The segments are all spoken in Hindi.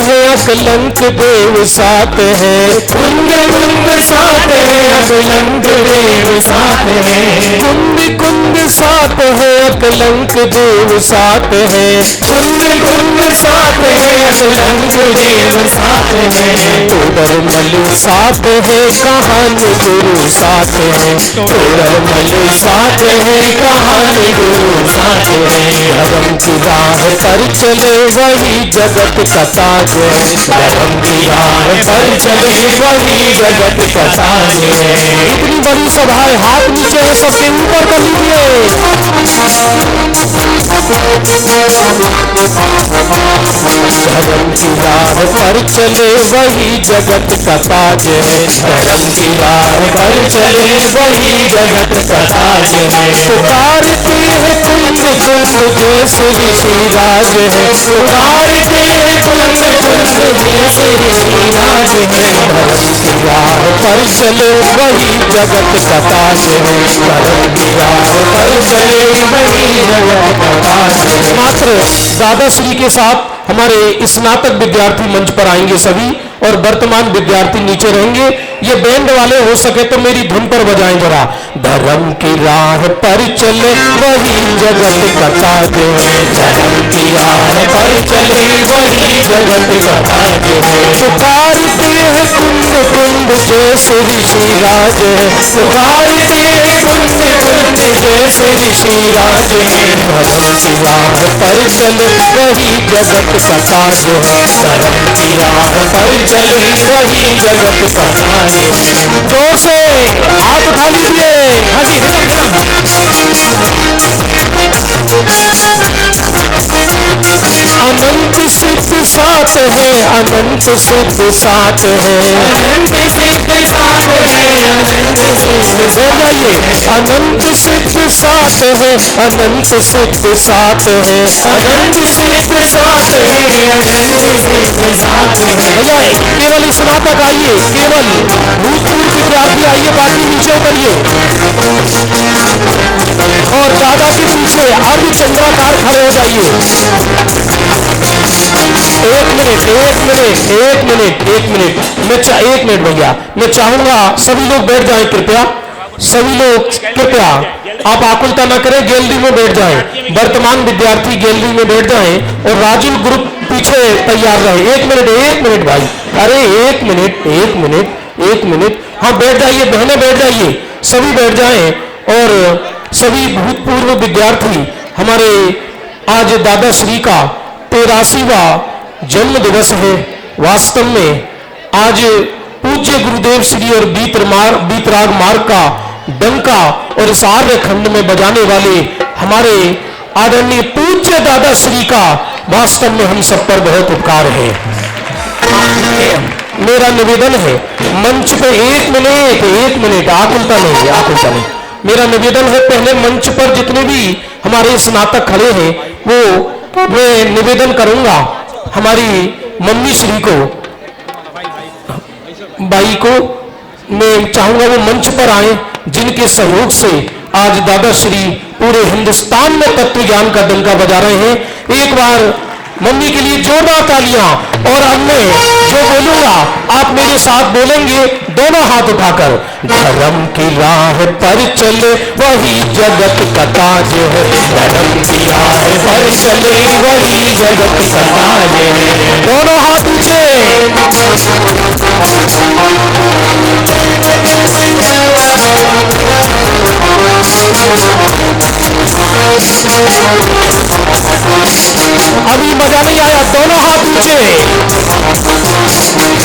है अकलंक देव साथ है, कुंद कुंद साथ है अकलंक देव साथ है, कुंद कुंद साथ है अकलंक देव साथ है, कुंद कुंद साथ है अकलंक देव साथ है, तोड़रमल साथ है कहानी गुरु साथ है, तोड़रमल साथ है कहानी गुरु साथ है, धर्म की राह पर चले वही जगत का ताज है, धर्म की राह पर चले वही जगत का ताज है। इतनी बड़ी सभा है, हाथ नीचे है सबके ऊपर कर लीजिए। धर्म की राह पर चले वही जगत का ताज है, धर्म की राह पर चले वही जगत का ताज है, पुकारते हैं कुंद कुंद जैसे ऋषिराज है, पुकारते हैं कुंद कुंद जैसे ऋषिराज है, धर्म की राह पर चले वही जगत का ताज है, धर्म की राह पर चले वही जगत का ताज है। मात्र दादाश्री के साथ हमारे स्नातक विद्यार्थी मंच पर आएंगे सभी, और वर्तमान विद्यार्थी नीचे रहेंगे। ये बैंड वाले हो सके तो मेरी धुन पर बजाएं जरा। धर्म की राह पर चले वही जगत का ताज है, धर्म की राह पर चले वही जगत का ताज है, पुकारते हैं कुंद कुंद जैसे ऋषिराज है, पुकारते हैं कुंद कुंद जैसे ऋषिराज है, धर्म की राह पर चले वही जगत का ताज है, धर्म की राह पर चले वही जगत का ताज है। जोर से हाथ उठा लीजिए। हाँ जी, अनंत सिद्ध साथ है, अनंत सिद्ध साथ है, अनंत सिद्ध साथ है, अनंत सिद्ध हो जाइए। अनंत सिद्ध साथ है, अनंत सिद्ध साथ है, अनंत सिद्ध साथ है, अनंत सिद्ध साथ है। भैया केवल स्नातक आइए, केवल भूतपूर्व विद्यार्थी आइए, बाकी नीचे उतरिए। और दादा के पीछे अर्ध चंद्राकार खड़े हो जाइए। एक मिनट एक मिनट एक मिनट एक मिनट एक मिनट भैया, मैं चाहूंगा सभी लोग बैठ जाएं कृपया, सभी लोग कृपया आप आकुलता न करें, गैलरी में बैठ जाएं। वर्तमान विद्यार्थी गैलरी में बैठ जाएं और राजू ग्रुप पीछे तैयार रहे। एक मिनट भाई, अरे एक मिनट, हाँ बैठ जाइए बहनें, बैठ जाइए, सभी बैठ जाएं। और सभी भूतपूर्व विद्यार्थी, हमारे आज दादाश्री का 83वां जन्म दिवस है। वास्तव में आज पूज्य गुरुदेव श्री और बीतराग मार्ग का डंका और इस आर्य खंड में बजाने वाले हमारे आदरणीय पूज्य दादाश्री का वास्तव में हम सब पर बहुत उपकार है। मेरा निवेदन है मंच पे एक मिनट आकुलता नहीं, मेरा निवेदन है पहले मंच पर जितने भी हमारे स्नातक खड़े हैं वो मैं निवेदन करूंगा हमारी मम्मी श्री को, बाई को मैं चाहूंगा वो मंच पर आए, जिनके सहयोग से आज दादाश्री पूरे हिंदुस्तान में तत्व ज्ञान का डंका बजा रहे हैं। एक बार मम्मी के लिए जोरदार तालियां। और अब मैं जो बोलूंगा आप मेरे साथ बोलेंगे दोनों हाथ उठाकर। धर्म की राह पर चले वही जगत का ताज है, धर्म की राह पर चले वही जगत का ताज है। दोनों हाथ ऊंचे। अभी मजा नहीं आया, दोनों हाथ ऊंचे।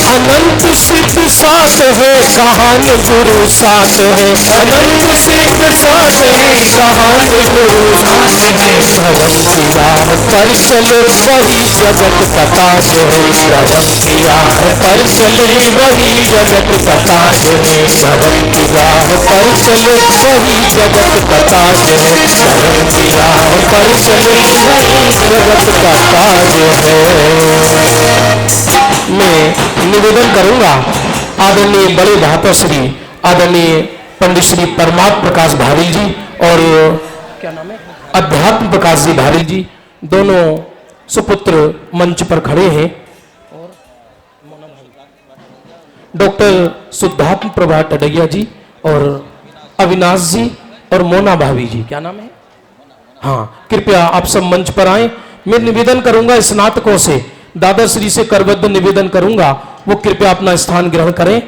अनंत सिद्ध साथ है, कहानी गुरु साथ है, अनंत सिद्ध साथ है, कहानी गुरु साथ है। धर्म की राह पर चले वही जगत का ताज है, धर्म की राह पर चले वही जगत का ताज है। धर्म की राह पर चले वही जगत का ताज है, धर्म की राह पर चले वही जगत का ताज है। मैं निवेदन करूंगा आदरणीय बड़े भातश्री आदरणीय पंडित श्री परमात्म प्रकाश भारिल जी और क्या नाम है अध्यात्म प्रकाश जी भारिल जी, दोनों सुपुत्र मंच पर खड़े हैं। डॉक्टर शुद्धात्म प्रभा टडैया जी और अविनाश जी और मोना भाभी जी, क्या नाम है, हाँ, कृपया आप सब मंच पर आए। मैं निवेदन करूंगा स्नातकों से, दादाश्री से करबद्ध निवेदन करूंगा वो कृपया अपना स्थान ग्रहण करें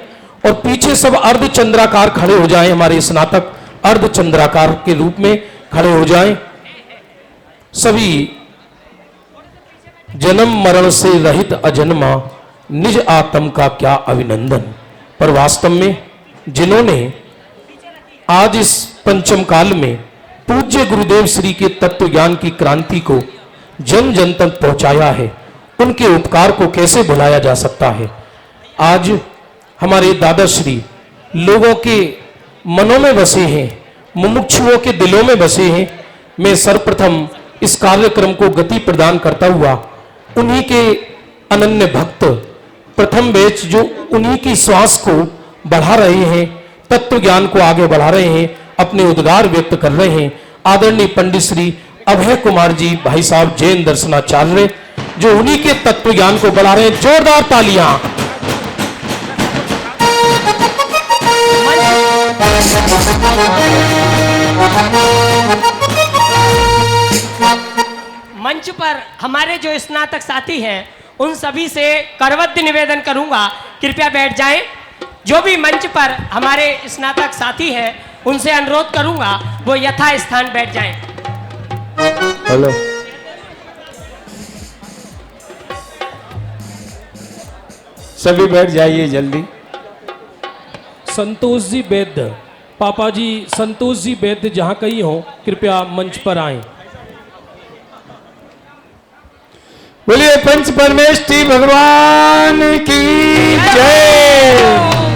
और पीछे सब अर्धचंद्राकार खड़े हो जाएं। हमारे स्नातक अर्धचंद्राकार के रूप में खड़े हो जाएं। सभी जन्म मरण से रहित अजन्मा निज आत्म का क्या अभिनंदन। पर वास्तव में जिन्होंने आज इस पंचम काल में पूज्य गुरुदेव श्री के तत्व ज्ञान की क्रांति को जन जन तक पहुंचाया है, उनके उपकार को कैसे भुलाया जा सकता है। आज हमारे दादाश्री लोगों के मनों में बसे हैं, मुमुक्षुओं के दिलों में बसे हैं। मैं सर्वप्रथम इस कार्यक्रम को गति प्रदान करता हुआ उन्हीं के अनन्य भक्त प्रथम बैच जो उन्हीं की श्वास को बढ़ा रहे हैं, तत्व ज्ञान को आगे बढ़ा रहे हैं, अपने उद्गार व्यक्त कर रहे हैं, आदरणीय पंडित श्री अभय कुमार जी भाई साहब जैन दर्शनाचार्य जो उन्हीं के तत्व ज्ञान को बढ़ा रहे हैं। जोरदार तालियां। मंच पर हमारे जो स्नातक साथी हैं उन सभी से करबद्ध निवेदन करूंगा, कृपया बैठ जाएं। जो भी मंच पर हमारे स्नातक साथी हैं उनसे अनुरोध करूंगा वो यथा स्थान बैठ जाएं। हेलो, सभी बैठ जाइए जल्दी। संतोष जी वैद्य, पापा जी संतोष जी वैद्य जहां कहीं हो कृपया मंच पर आएं। बोलिए पंच परमेष्ठी भगवान की जय।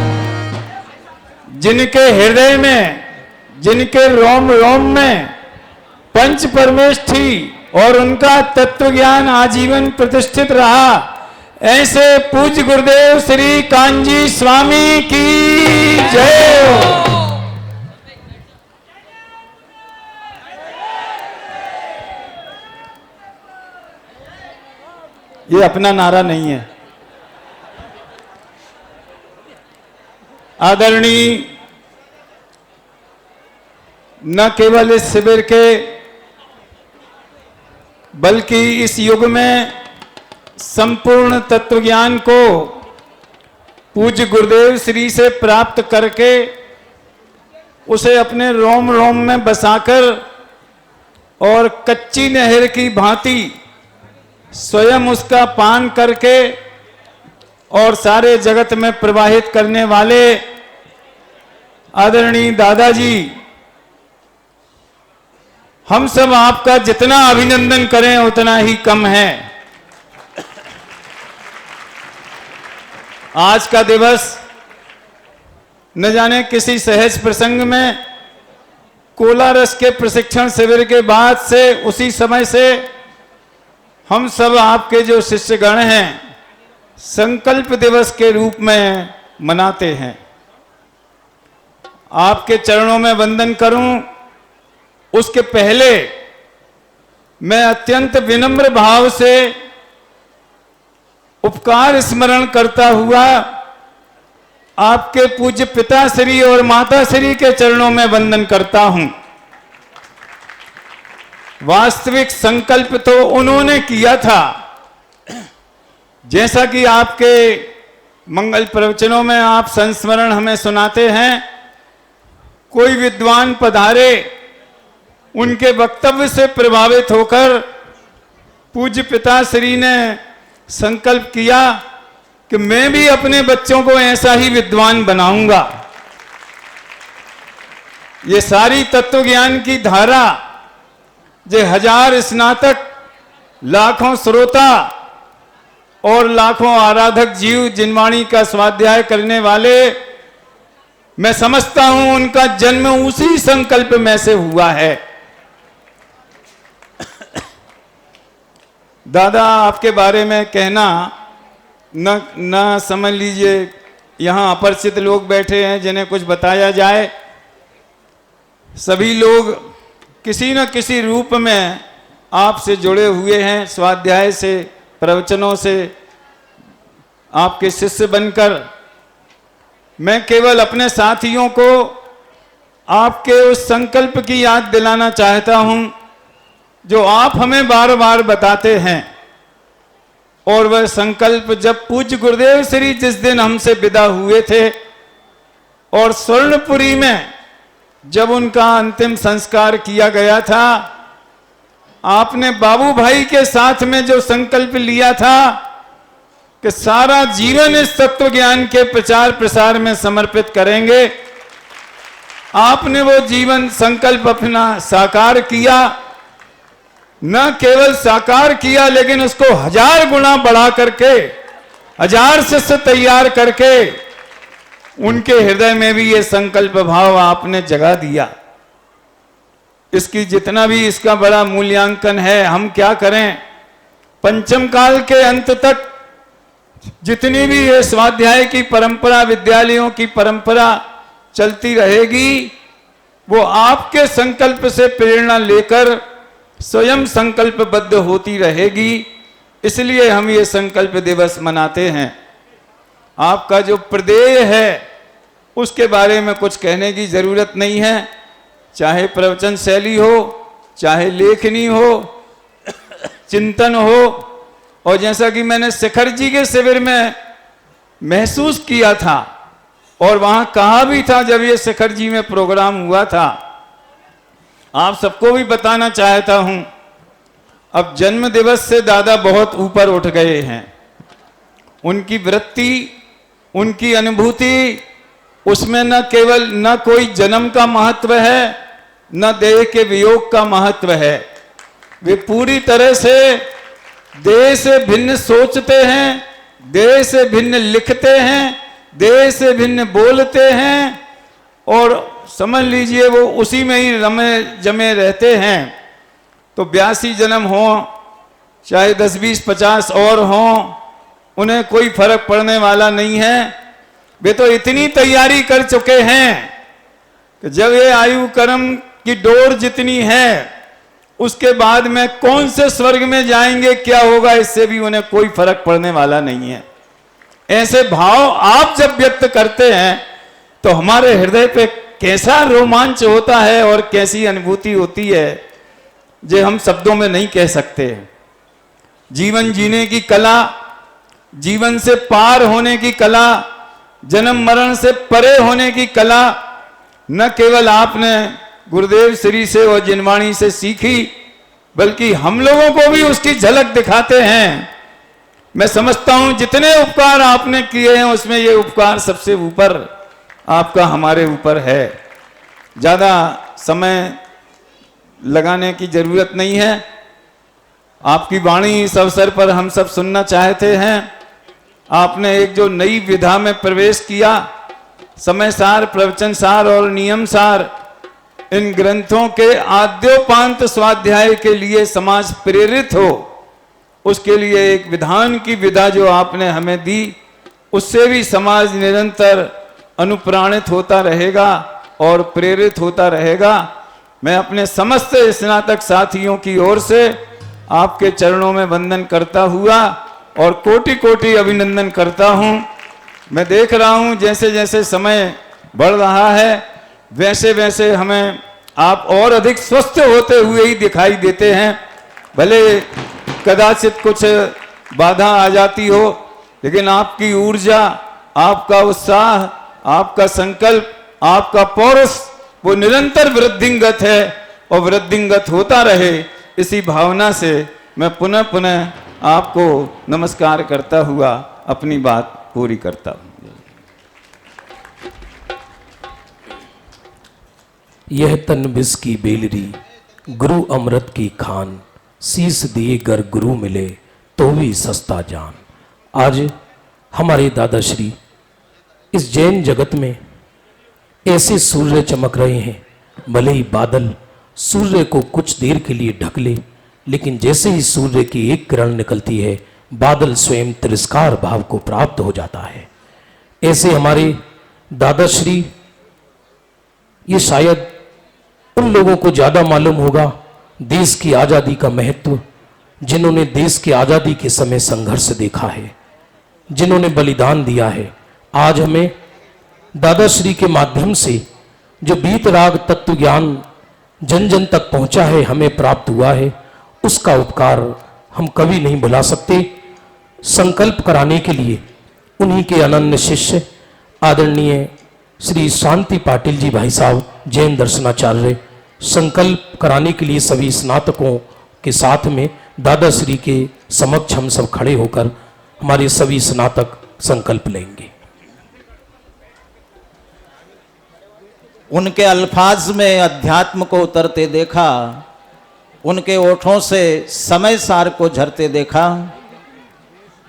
जिनके हृदय में, जिनके रोम रोम में पंच परमेष्ठी और उनका तत्व ज्ञान आजीवन प्रतिष्ठित रहा, ऐसे पूज्य गुरुदेव श्री कांजी स्वामी की जय। ये अपना नारा नहीं है। आदरणीय न केवल इस शिविर के बल्कि इस युग में संपूर्ण तत्व ज्ञान को पूज्य गुरुदेव श्री से प्राप्त करके उसे अपने रोम रोम में बसाकर और कच्ची नहर की भांति स्वयं उसका पान करके और सारे जगत में प्रवाहित करने वाले आदरणीय दादाजी, हम सब आपका जितना अभिनंदन करें उतना ही कम है। आज का दिवस न जाने किसी सहज प्रसंग में कोलारस के प्रशिक्षण शिविर के बाद से उसी समय से हम सब आपके जो शिष्यगण हैं संकल्प दिवस के रूप में मनाते हैं। आपके चरणों में वंदन करूं उसके पहले मैं अत्यंत विनम्र भाव से उपकार स्मरण करता हुआ आपके पूज्य पिता श्री और माता श्री के चरणों में वंदन करता हूं। वास्तविक संकल्प तो उन्होंने किया था, जैसा कि आपके मंगल प्रवचनों में आप संस्मरण हमें सुनाते हैं। कोई विद्वान पधारे, उनके वक्तव्य से प्रभावित होकर पूज्य पिता श्री ने संकल्प किया कि मैं भी अपने बच्चों को ऐसा ही विद्वान बनाऊंगा। ये सारी तत्व ज्ञान की धारा जो हजार स्नातक, लाखों श्रोता और लाखों आराधक जीव जिनवाणी का स्वाध्याय करने वाले, मैं समझता हूं उनका जन्म उसी संकल्प में से हुआ है। दादा आपके बारे में कहना न समझ लीजिए यहाँ अपरिचित लोग बैठे हैं जिन्हें कुछ बताया जाए। सभी लोग किसी न किसी रूप में आपसे जुड़े हुए हैं, स्वाध्याय से, प्रवचनों से आपके शिष्य बनकर मैं केवल अपने साथियों को आपके उस संकल्प की याद दिलाना चाहता हूं जो आप हमें बार बार बताते हैं। और वह संकल्प जब पूज्य गुरुदेव श्री जिस दिन हमसे विदा हुए थे और स्वर्णपुरी में जब उनका अंतिम संस्कार किया गया था, आपने बाबू भाई के साथ में जो संकल्प लिया था कि सारा जीवन इस तत्व ज्ञान के प्रचार प्रसार में समर्पित करेंगे, आपने वो जीवन संकल्प अपना साकार किया। न केवल साकार किया लेकिन उसको 1000 गुना बढ़ा करके 1000 शिष्य तैयार करके उनके हृदय में भी ये संकल्प भाव आपने जगा दिया। इसकी जितना भी इसका बड़ा मूल्यांकन है, हम क्या करें, पंचम काल के अंत तक जितनी भी ये स्वाध्याय की परंपरा, विद्यालयों की परंपरा चलती रहेगी, वो आपके संकल्प से प्रेरणा लेकर स्वयं संकल्पबद्ध होती रहेगी। इसलिए हम ये संकल्प दिवस मनाते हैं। आपका जो प्रदेय है उसके बारे में कुछ कहने की जरूरत नहीं है, चाहे प्रवचन शैली हो, चाहे लेखनी हो, चिंतन हो। और जैसा कि मैंने शिखर जी के शिविर में महसूस किया था और वहां कहा भी था जब ये शिखर जी में प्रोग्राम हुआ था, आप सबको भी बताना चाहता हूं, अब जन्म दिवस से दादा बहुत ऊपर उठ गए हैं। उनकी वृत्ति, उनकी अनुभूति, उसमें न केवल न कोई जन्म का महत्व है, न देह के वियोग का महत्व है। वे पूरी तरह से देह से भिन्न सोचते हैं, देह से भिन्न लिखते हैं, देह से भिन्न बोलते हैं और समझ लीजिए वो उसी में ही रमे जमे रहते हैं। तो 82 जन्म हो, चाहे 10, 20, 50 और हों, उन्हें कोई फर्क पड़ने वाला नहीं है। वे तो इतनी तैयारी कर चुके हैं कि जब ये आयु कर्म की डोर जितनी है, उसके बाद में कौन से स्वर्ग में जाएंगे, क्या होगा, इससे भी उन्हें कोई फर्क पड़ने वाला नहीं है। ऐसे भाव आप जब व्यक्त करते हैं तो हमारे हृदय पे कैसा रोमांच होता है और कैसी अनुभूति होती है जो हम शब्दों में नहीं कह सकते। जीवन जीने की कला, जीवन से पार होने की कला, जन्म मरण से परे होने की कला न केवल आपने गुरुदेव श्री से और जिनवाणी से सीखी, बल्कि हम लोगों को भी उसकी झलक दिखाते हैं। मैं समझता हूं जितने उपकार आपने किए हैं उसमें ये उपकार सबसे ऊपर आपका हमारे ऊपर है। ज्यादा समय लगाने की जरूरत नहीं है। आपकी वाणी इस अवसर पर हम सब सुनना चाहते हैं। आपने एक जो नई विधा में प्रवेश किया, समय सार, प्रवचन सार और नियम सार, इन ग्रंथों के आद्योपांत स्वाध्याय के लिए समाज प्रेरित हो, उसके लिए एक विधान की विधा जो आपने हमें दी, उससे भी समाज निरंतर अनुप्राणित होता रहेगा और प्रेरित होता रहेगा। मैं अपने समस्त स्नातक साथियों की ओर से आपके चरणों में वंदन करता हुआ और कोटि कोटि अभिनंदन करता हूं। मैं देख रहा हूं जैसे जैसे समय बढ़ रहा है वैसे वैसे हमें आप और अधिक स्वस्थ होते हुए ही दिखाई देते हैं। भले कदाचित कुछ बाधा आ जाती हो, लेकिन आपकी ऊर्जा, आपका उत्साह, आपका संकल्प, आपका पौरुष वो निरंतर वृद्धिंगत है और वृद्धिंगत होता रहे, इसी भावना से मैं पुनः पुनः आपको नमस्कार करता हुआ अपनी बात पूरी करता हूं। यह तन बिस की बेलरी, गुरु अमृत की खान, शीस दिए गर गुरु मिले तो भी सस्ता जान। आज हमारे दादाश्री इस जैन जगत में ऐसे सूर्य चमक रहे हैं, भले ही बादल सूर्य को कुछ देर के लिए ढक ले, लेकिन जैसे ही सूर्य की एक किरण निकलती है, बादल स्वयं तिरस्कार भाव को प्राप्त हो जाता है। ऐसे हमारे दादाश्री, ये शायद उन लोगों को ज्यादा मालूम होगा देश की आजादी का महत्व, जिन्होंने देश की आजादी के समय संघर्ष देखा है, जिन्होंने बलिदान दिया है। आज हमें दादाश्री के माध्यम से जो बीतराग तत्व ज्ञान जन जन तक पहुंचा है, हमें प्राप्त हुआ है, उसका उपकार हम कभी नहीं भुला सकते। संकल्प कराने के लिए उन्हीं के अनन्य शिष्य आदरणीय श्री शांति पाटिल जी भाई साहब जैन दर्शनाचार्य संकल्प कराने के लिए सभी स्नातकों के साथ में दादाश्री के समक्ष हम सब खड़े होकर हमारे सभी स्नातक संकल्प लेंगे। उनके अल्फाज में अध्यात्म को उतरते देखा, उनके ओठों से समय सार को झरते देखा।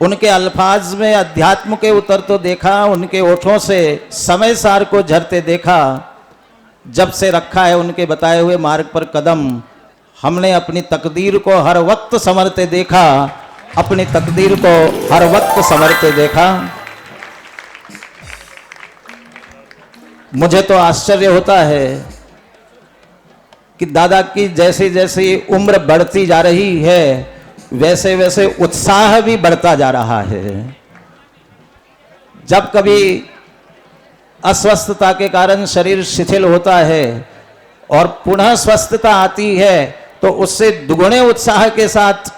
उनके अल्फाज में अध्यात्म के उतर तो देखा, उनके ओठों से समय सार को झरते देखा। जब से रखा है उनके बताए हुए मार्ग पर कदम, हमने अपनी तकदीर को हर वक्त संवरते देखा, अपनी तकदीर को हर वक्त संवरते देखा। मुझे तो आश्चर्य होता है कि दादा की जैसे जैसे उम्र बढ़ती जा रही है वैसे वैसे उत्साह भी बढ़ता जा रहा है। जब कभी अस्वस्थता के कारण शरीर शिथिल होता है और पुनः स्वस्थता आती है तो उससे दुगुने उत्साह के साथ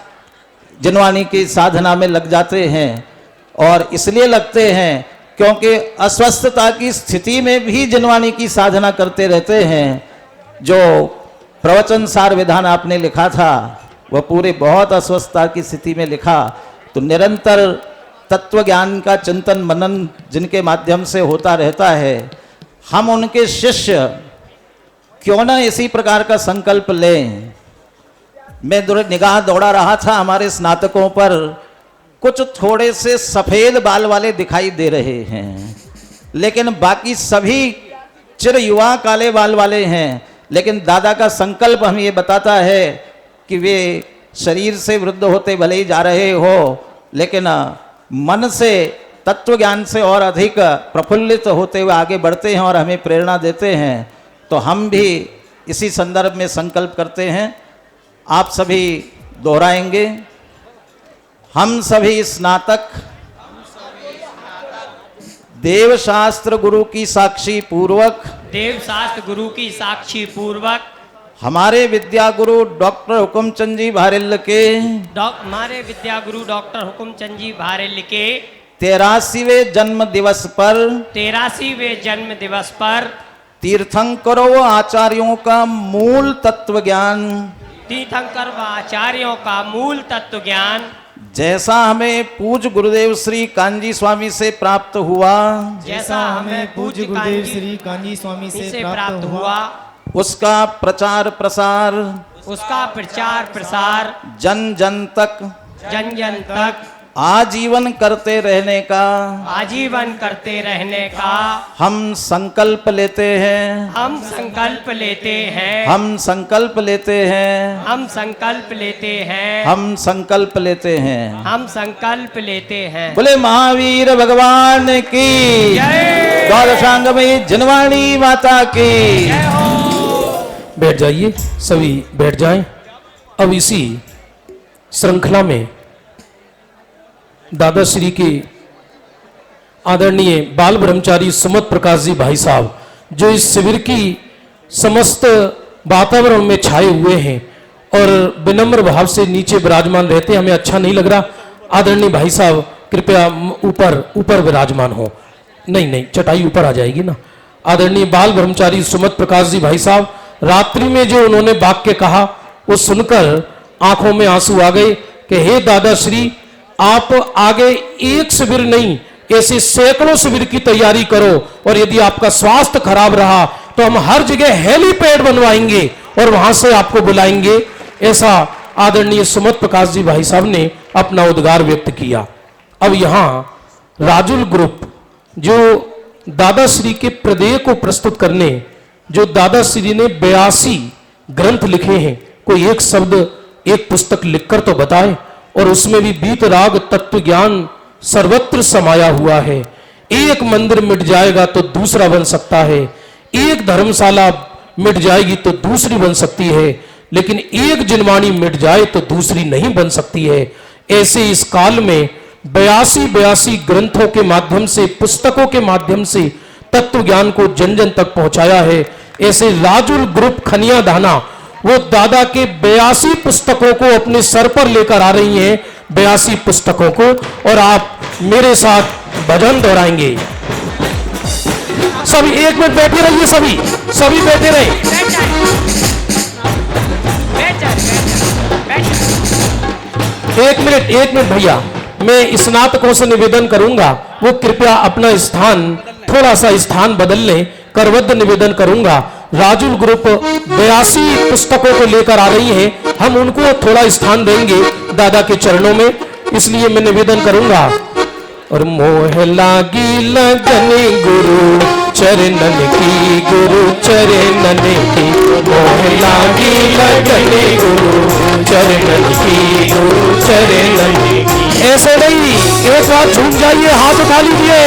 जिनवानी की साधना में लग जाते हैं। और इसलिए लगते हैं क्योंकि अस्वस्थता की स्थिति में भी जिनवानी की साधना करते रहते हैं। जो प्रवचन सार विधान आपने लिखा था वह पूरे बहुत अस्वस्थता की स्थिति में लिखा, तो निरंतर तत्व ज्ञान का चिंतन मनन जिनके माध्यम से होता रहता है, हम उनके शिष्य क्यों ना इसी प्रकार का संकल्प लें। मैं निगाह दौड़ा रहा था हमारे स्नातकों पर, कुछ थोड़े से सफेद बाल वाले दिखाई दे रहे हैं, लेकिन बाकी सभी चिर युवा काले बाल वाले हैं। लेकिन दादा का संकल्प हमें ये बताता है कि वे शरीर से वृद्ध होते भले ही जा रहे हो, लेकिन मन से तत्व ज्ञान से और अधिक प्रफुल्लित होते हुए आगे बढ़ते हैं और हमें प्रेरणा देते हैं। तो हम भी इसी संदर्भ में संकल्प करते हैं। आप सभी दोहराएंगे। हम सभी स्नातक देव शास्त्र गुरु की साक्षी पूर्वक, देव शास्त्र गुरु की साक्षी पूर्वक हमारे विद्या गुरु डॉक्टर हुकुमचंद जी भारेल के, हमारे विद्या गुरु डॉक्टर हुकुमचंद जी भारेल के 83वें जन्म दिवस पर, 83वें जन्म दिवस पर तीर्थंकरों आचार्यों का मूल तत्व ज्ञान, तीर्थंकर व आचार्यों का मूल तत्व ज्ञान जैसा हमें पूज्य गुरुदेव श्री कांजी स्वामी से प्राप्त हुआ, जैसा हमें पूज्य गुरुदेव श्री कांजी स्वामी से प्राप्त हुआ, उसका प्रचार प्रसार, उसका प्रचार प्रसार जन जन तक, जन जन तक आजीवन करते रहने का, आजीवन करते रहने का हम संकल्प लेते हैं। हम संकल्प लेते हैं। हम संकल्प लेते हैं। हम संकल्प लेते हैं। हम संकल्प लेते हैं। हम संकल्प लेते हैं। बोले महावीर भगवान की जय। द्वादशांग में जिनवाणी माता की जय हो। बैठ जाइए, सभी बैठ जाएं। अब इसी श्रृंखला में दादाश्री के आदरणीय बाल ब्रह्मचारी सुमत प्रकाश जी भाई साहब, जो इस शिविर की समस्त वातावरण में छाए हुए हैं और विनम्र भाव से नीचे विराजमान रहते हैं, हमें अच्छा नहीं लग रहा। आदरणीय भाई साहब कृपया ऊपर विराजमान हो। नहीं, चटाई ऊपर आ जाएगी ना। आदरणीय बाल ब्रह्मचारी सुमत प्रकाश जी भाई साहब, रात्रि में जो उन्होंने वाक्य कहा वो सुनकर आंखों में आंसू आ गए कि हे दादाश्री, आप आगे एक शिविर नहीं ऐसे सैकड़ों शिविर की तैयारी करो, और यदि आपका स्वास्थ्य खराब रहा तो हम हर जगह हेलीपैड बनवाएंगे और वहां से आपको बुलाएंगे। ऐसा आदरणीय सुमत प्रकाश जी भाई साहब ने अपना उद्गार व्यक्त किया। अब यहां राजुल ग्रुप जो दादाश्री के प्रदेय को प्रस्तुत करने, जो दादाश्री ने 82 ग्रंथ लिखे हैं, कोई एक शब्द एक पुस्तक लिखकर तो बताए। और उसमें भी बीतराग तत्व ज्ञान सर्वत्र समाया हुआ है। एक मंदिर मिट जाएगा तो दूसरा बन सकता है, एक धर्मशाला मिट जाएगी तो दूसरी बन सकती है, लेकिन एक जिनवाणी मिट जाए तो दूसरी नहीं बन सकती है। ऐसे इस काल में 82 ग्रंथों के माध्यम से, पुस्तकों के माध्यम से तत्व ज्ञान को जन जन तक पहुंचाया है। ऐसे राजुल ग्रुप खनिया दाना वो दादा के 82 पुस्तकों को अपने सर पर लेकर आ रही हैं, 82 पुस्तकों को, और आप मेरे साथ भजन दोहराएंगे। सभी 1 मिनट बैठे रहिए, सभी बैठे रहे। बैठ जाए, बैठ जाए, बैठ जाए। 1 मिनट भैया, मैं स्नातकों से निवेदन करूंगा वो कृपया अपना स्थान, थोड़ा सा स्थान बदल लें। करवद्ध निवेदन करूंगा, राजुल ग्रुप 82 पुस्तकों को लेकर आ रही है, हम उनको थोड़ा स्थान देंगे दादा के चरणों में, इसलिए मैं निवेदन करूंगा। और मोह लागी लगन गुरु चरणन की, गुरु चरणन की, मोह लागी लगन गुरु चरणन की, गुरु चरणन की। ऐसे नहीं, एक बार झूम जाइए, हाथ उठा लीजिए।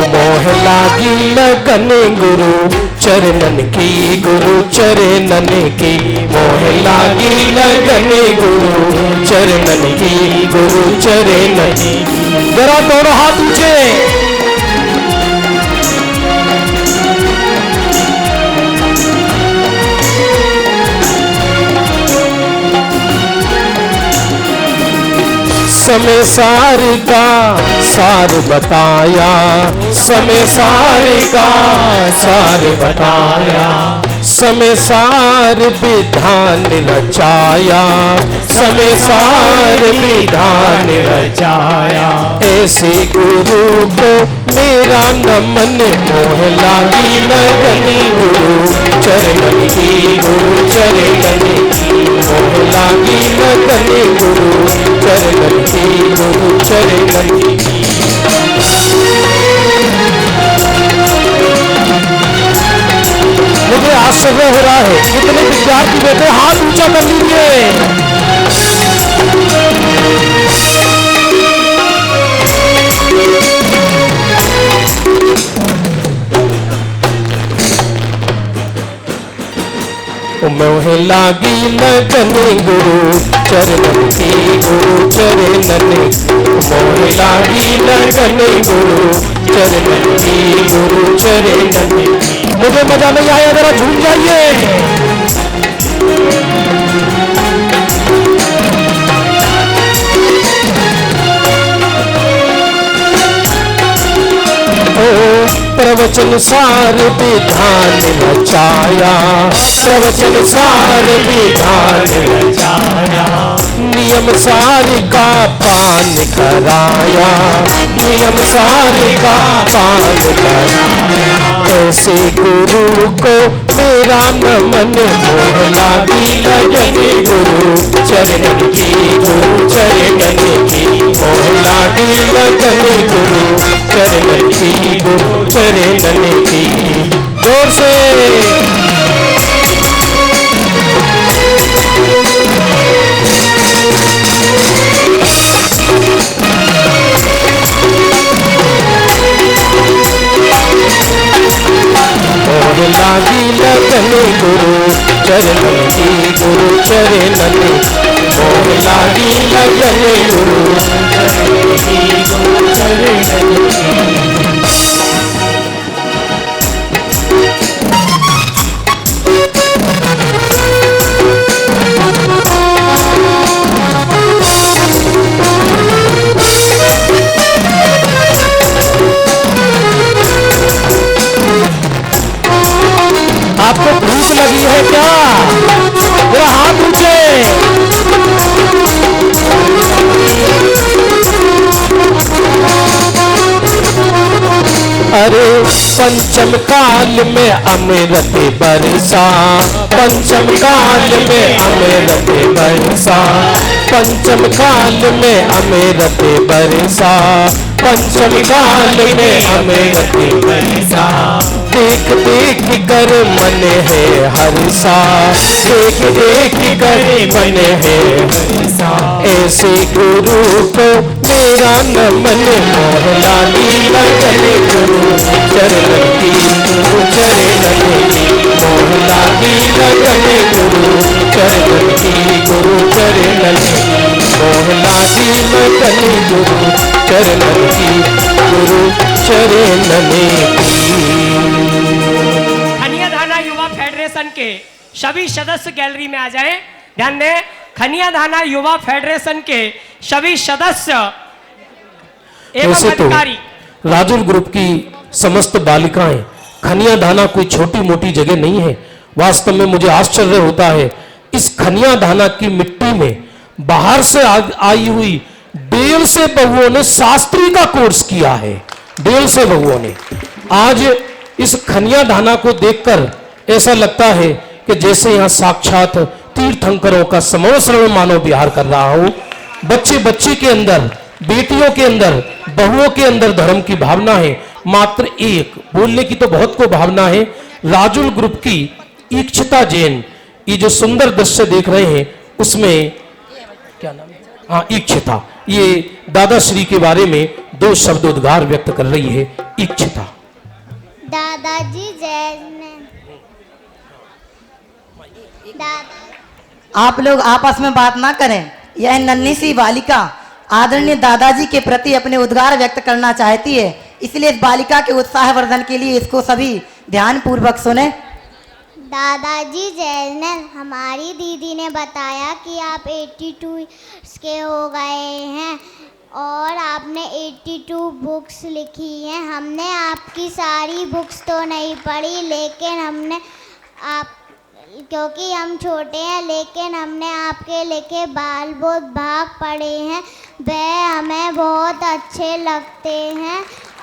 मोह लागी लगन गुरु चरणन की, गुरु चरणन की, मोह लागी लगन गुरु चरणन की, गुरु चरणन की। जरा दोनों हाथ ऊंचे। समय सार का सार बताया, समय सार का सार बताया, समय सार विधान रचाया, समय सार विधान रचाया। ऐसे गुरु को मेरा नमन, मोह लागी लगन गुरु चरणन की, गुरु चरणन की, मोह लागी लगन गुरु चरणन की, गुरु चरणन की। मुझे आश्चर्य हो रहा है, कितने विद्यार्थी बैठे, हाथ ऊंचा कर लीजिए। मोह लागी लगन गुरु चरणन की, गुरु चरणन की, मोह लागी लगन गुरु चरणन की, गुरु चरणन की। मुझे मजा नहीं आया, जरा झूम जाइए। प्रवचन सार विधान रचाया, प्रवचन सार विधान रचाया, नियम सार का पान कराया, नियम सार का पान कराया। ऐसे गुरु को मेरा नमन, मोह लागी लगन गुरु चरणन की, गुरु चरणन की, मोह लागी लगन गुरु चरणन की, गुरु चरणन की। जोर से मोह लागी लगन गुरु चरणन की, गुरु चरणन की, मोह लागी लगन गुरु चरणन की, गुरु चरणन की। आपको भूख लगी है क्या? जरा हाथ ऊंचे। अरे पंचम काल में अमृत बरसा, पंचम काल में अमृत बरसा, पंचम काल में अमृत बरसा, पंचम काल में अमृत बरसा। देख देख कर मन है हर्षा, देख देख कर मन है हर्षा। ऐसे गुरु को मेरा नमन, मोह लागी लगन गुरु चरणन की, गुरु चरणन की, मोह लागी लगन गुरु चरणन की, गुरु चरणन की, मोह लागी लागी लगन गुरु चरणन की, गुरु चरणन की। खनिया धाना युवा फेडरेशन के सभी सदस्य गैलरी में आ जाएं। ध्यान दें, खनिया धाना युवा फेडरेशन के सभी सदस्य एवं वैसे तो अधिकारी। राजुल ग्रुप की समस्त बालिकाएं, खनिया धाना कोई छोटी मोटी जगह नहीं है। वास्तव में मुझे आश्चर्य होता है, इस खनिया धाना की मिट्टी में बाहर से आई हुई 150 बहुओं ने शास्त्री का कोर्स किया है। 150 बहुओं ने। आज इस खनिया धाना को देखकर ऐसा लगता है कि जैसे यहाँ साक्षात तीर्थंकरों का समोसरण मानव विहार कर रहा हो। बच्चे बच्चे के अंदर, बेटियों के अंदर, बहुओं के अंदर धर्म की भावना है। मात्र एक, बोलने की तो बहुत को भावना है। राजुल ग्रुप की इक्षिता जैन, ये जो सुंदर दृश्य देख रहे हैं उसमें क्या नाम है? हाँ, इक्षिता। ये दादाश्री के बारे में 2 शब्द उद्गार व्यक्त कर रही है। इक्षिता। दादाजी जैन। आप लोग आपस में बात ना करें। यह नन्ही सी बालिका आदरणीय दादाजी के प्रति अपने उद्गार व्यक्त करना चाहती है, इसलिए इस बालिका के उत्साहवर्धन के लिए इसको सभी ध्यान पूर्वक सुने। दादाजी जैनल, हमारी दीदी ने बताया कि आप 82 के हो गए हैं और आपने 82 बुक्स लिखी हैं। हमने आपकी सारी बुक्स तो नहीं पढ़ी, लेकिन हमने आप, क्योंकि हम छोटे हैं, लेकिन हमने आपके लिखे बाल बोध भाग पढ़े हैं। वह हमें बहुत अच्छे लगते हैं।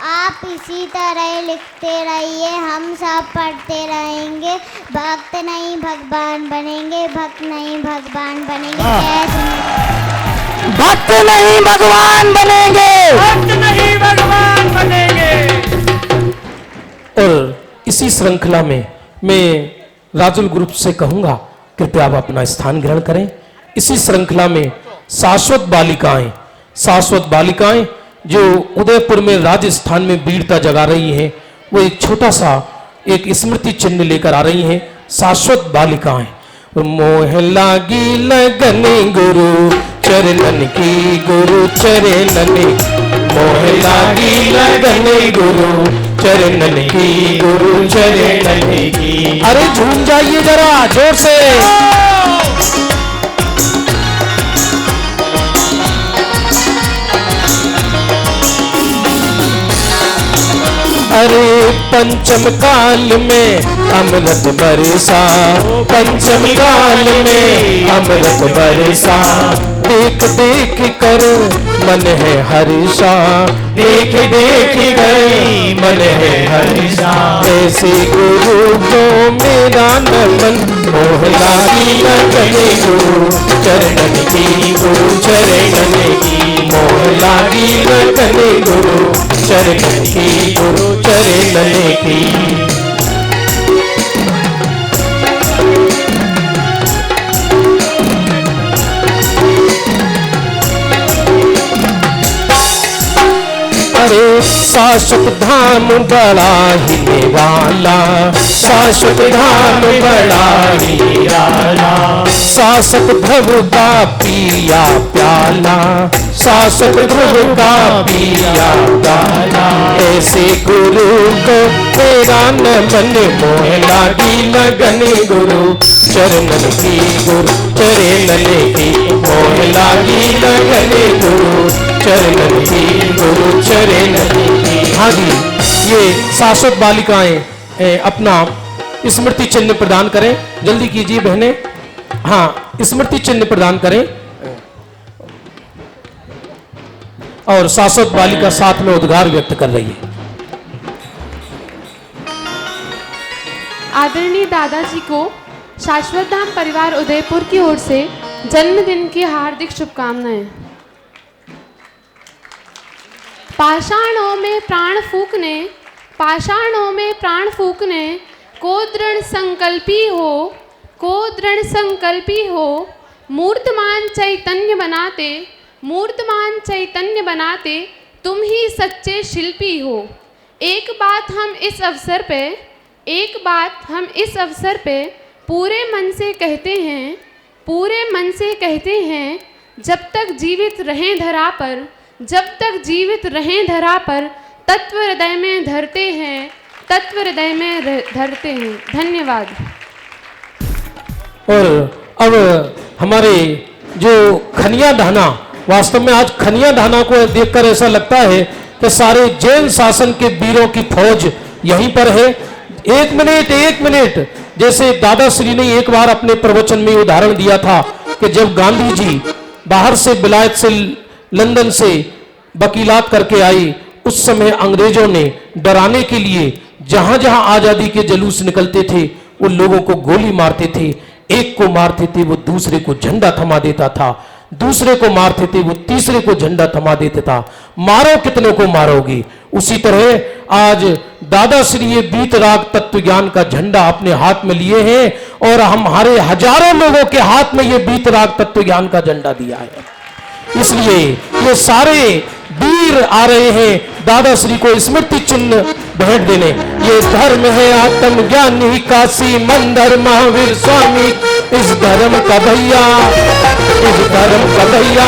आप इसी तरह लिखते रहिए, हम सब पढ़ते रहेंगे। भक्त नहीं भगवान बनेंगे, भक्त नहीं भगवान बनेंगे। भक्त नहीं भगवान बनेंगे, भक्त नहीं भगवान बनेंगे। और इसी श्रृंखला में मैं राजुल ग्रुप से कहूंगा, कृपया आप अपना स्थान ग्रहण करें। इसी श्रृंखला में शाश्वत बालिकाएं जो उदयपुर में राजस्थान में वीरता जगा रही हैं, वो एक छोटा सा एक स्मृति चिन्ह लेकर आ रही हैं। शाश्वत बालिकाएं। मोह लागी लगन गुरु चरणन की, गुरु चरणन, मोह लागी लगन गुरु चरणन की, गुरु चरणन की। अरे झूम जाइए जरा जोर से। अरे पंचम काल में अमृत बरसा, पंचम काल में अमृत बरसा। देख देख कर मन है हर्षा, देख देख कर मन है हर्षा। ऐसे गुरु को मेरा नमन, मोह लागी लगन गुरु चरणन की, गुरु चरणन की। मोह लागी लगन गुरु चरणन की, गुरु चरणन की। अरे शाश्वत धाम बड़ा ही निराला, शाश्वत धाम बड़ा ही निराला। शाश्वत ध्रुव का पिया प्याला, शाश्वत ध्रुव का पिया प्याला। ऐसे गुरु को तेरा नमन, मोह लागी लगन गुरु चरणन की, गुरु चरणन की। मोह लागी लगन गुरु चरणन की, गुरु चरणन की। हाँ जी, ये शाश्वत बालिकाएं अपना स्मृति चिन्ह प्रदान करें। जल्दी कीजिए बहनें। हाँ, स्मृति चिन्ह प्रदान करें। और शाश्वत बालिका साथ में उद्गार व्यक्त कर रही है। आदरणीय दादाजी को शाश्वत धाम परिवार उदयपुर की ओर से जन्मदिन की हार्दिक शुभकामनाएं। पाषाणों में प्राण फूकने, पाषाणों में प्राण फूकने को दृढ़ संकल्पी हो, को दृढ़ संकल्पी हो। मूर्तमान चैतन्य बनाते, मूर्तमान चैतन्य बनाते तुम ही सच्चे शिल्पी हो। एक बात हम इस अवसर पे, एक बात हम इस अवसर पे पूरे मन से कहते हैं, पूरे मन से कहते हैं। जब तक जीवित रहें धरा पर, जब तक जीवित रहें धरा पर, तत्व हृदय में धरते हैं, तत्व हृदय में धरते हैं। धन्यवाद। और अब हमारे जो खनिया धाना, वास्तव में आज खनिया धाना को देखकर ऐसा लगता है कि सारे जैन शासन के वीरों की फौज यहीं पर है। एक मिनट, जैसे दादाश्री ने एक बार अपने प्रवचन में उदाहरण दिया था कि जब गांधी जी बाहर से विलायत से लंदन से वकीलात करके आए, उस समय अंग्रेजों ने डराने के लिए जहां जहां आजादी के जुलूस निकलते थे वो लोगों को गोली मारते थे। एक को मारते थे वो दूसरे को झंडा थमा देता था, दूसरे को मारते थे वो तीसरे को झंडा थमा देता था। मारो कितने को मारोगी। उसी तरह आज दादाश्री ये बीतराग तत्व ज्ञान का झंडा अपने हाथ में लिए हैं और हमारे हजारों लोगों के हाथ में ये बीतराग तत्व ज्ञान का झंडा दिया है। इसलिए ये सारे वीर आ रहे हैं दादाश्री को स्मृति चिन्ह भेंट देने। ये धर्म है आत्मज्ञानी काशी मंदिर महावीर स्वामी, इस धर्म का भैया, इस धर्म का भैया।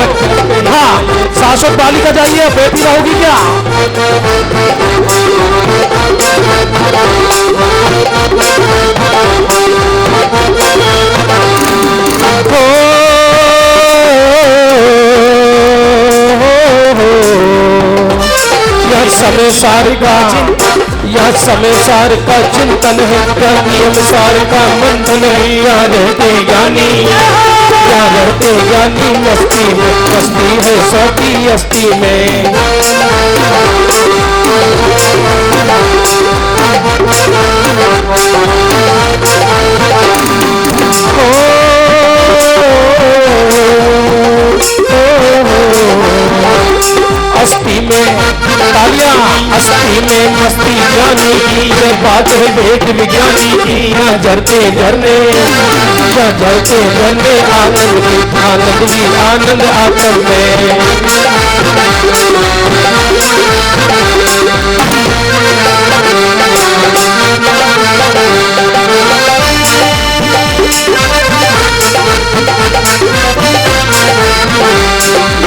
हाँ, शाश्वत बालिका जाइए, बेटी रहोगी क्या? समय सार का, यह समय सार का चिंतन है, नियम सार का मंथन है। यहाँ रहते ज्ञानी, यहाँ रहते ज्ञानी मस्ती में, मस्ती है सौती अस्थि में। अस्थि में तालियां, अस्थि में मस्ती ज्ञानी की, ये बात है वेद विज्ञानी की। यहाँ झरते झरने, यहाँ झरते झरने आनंद की, आनंद ही आनंद आत्म में।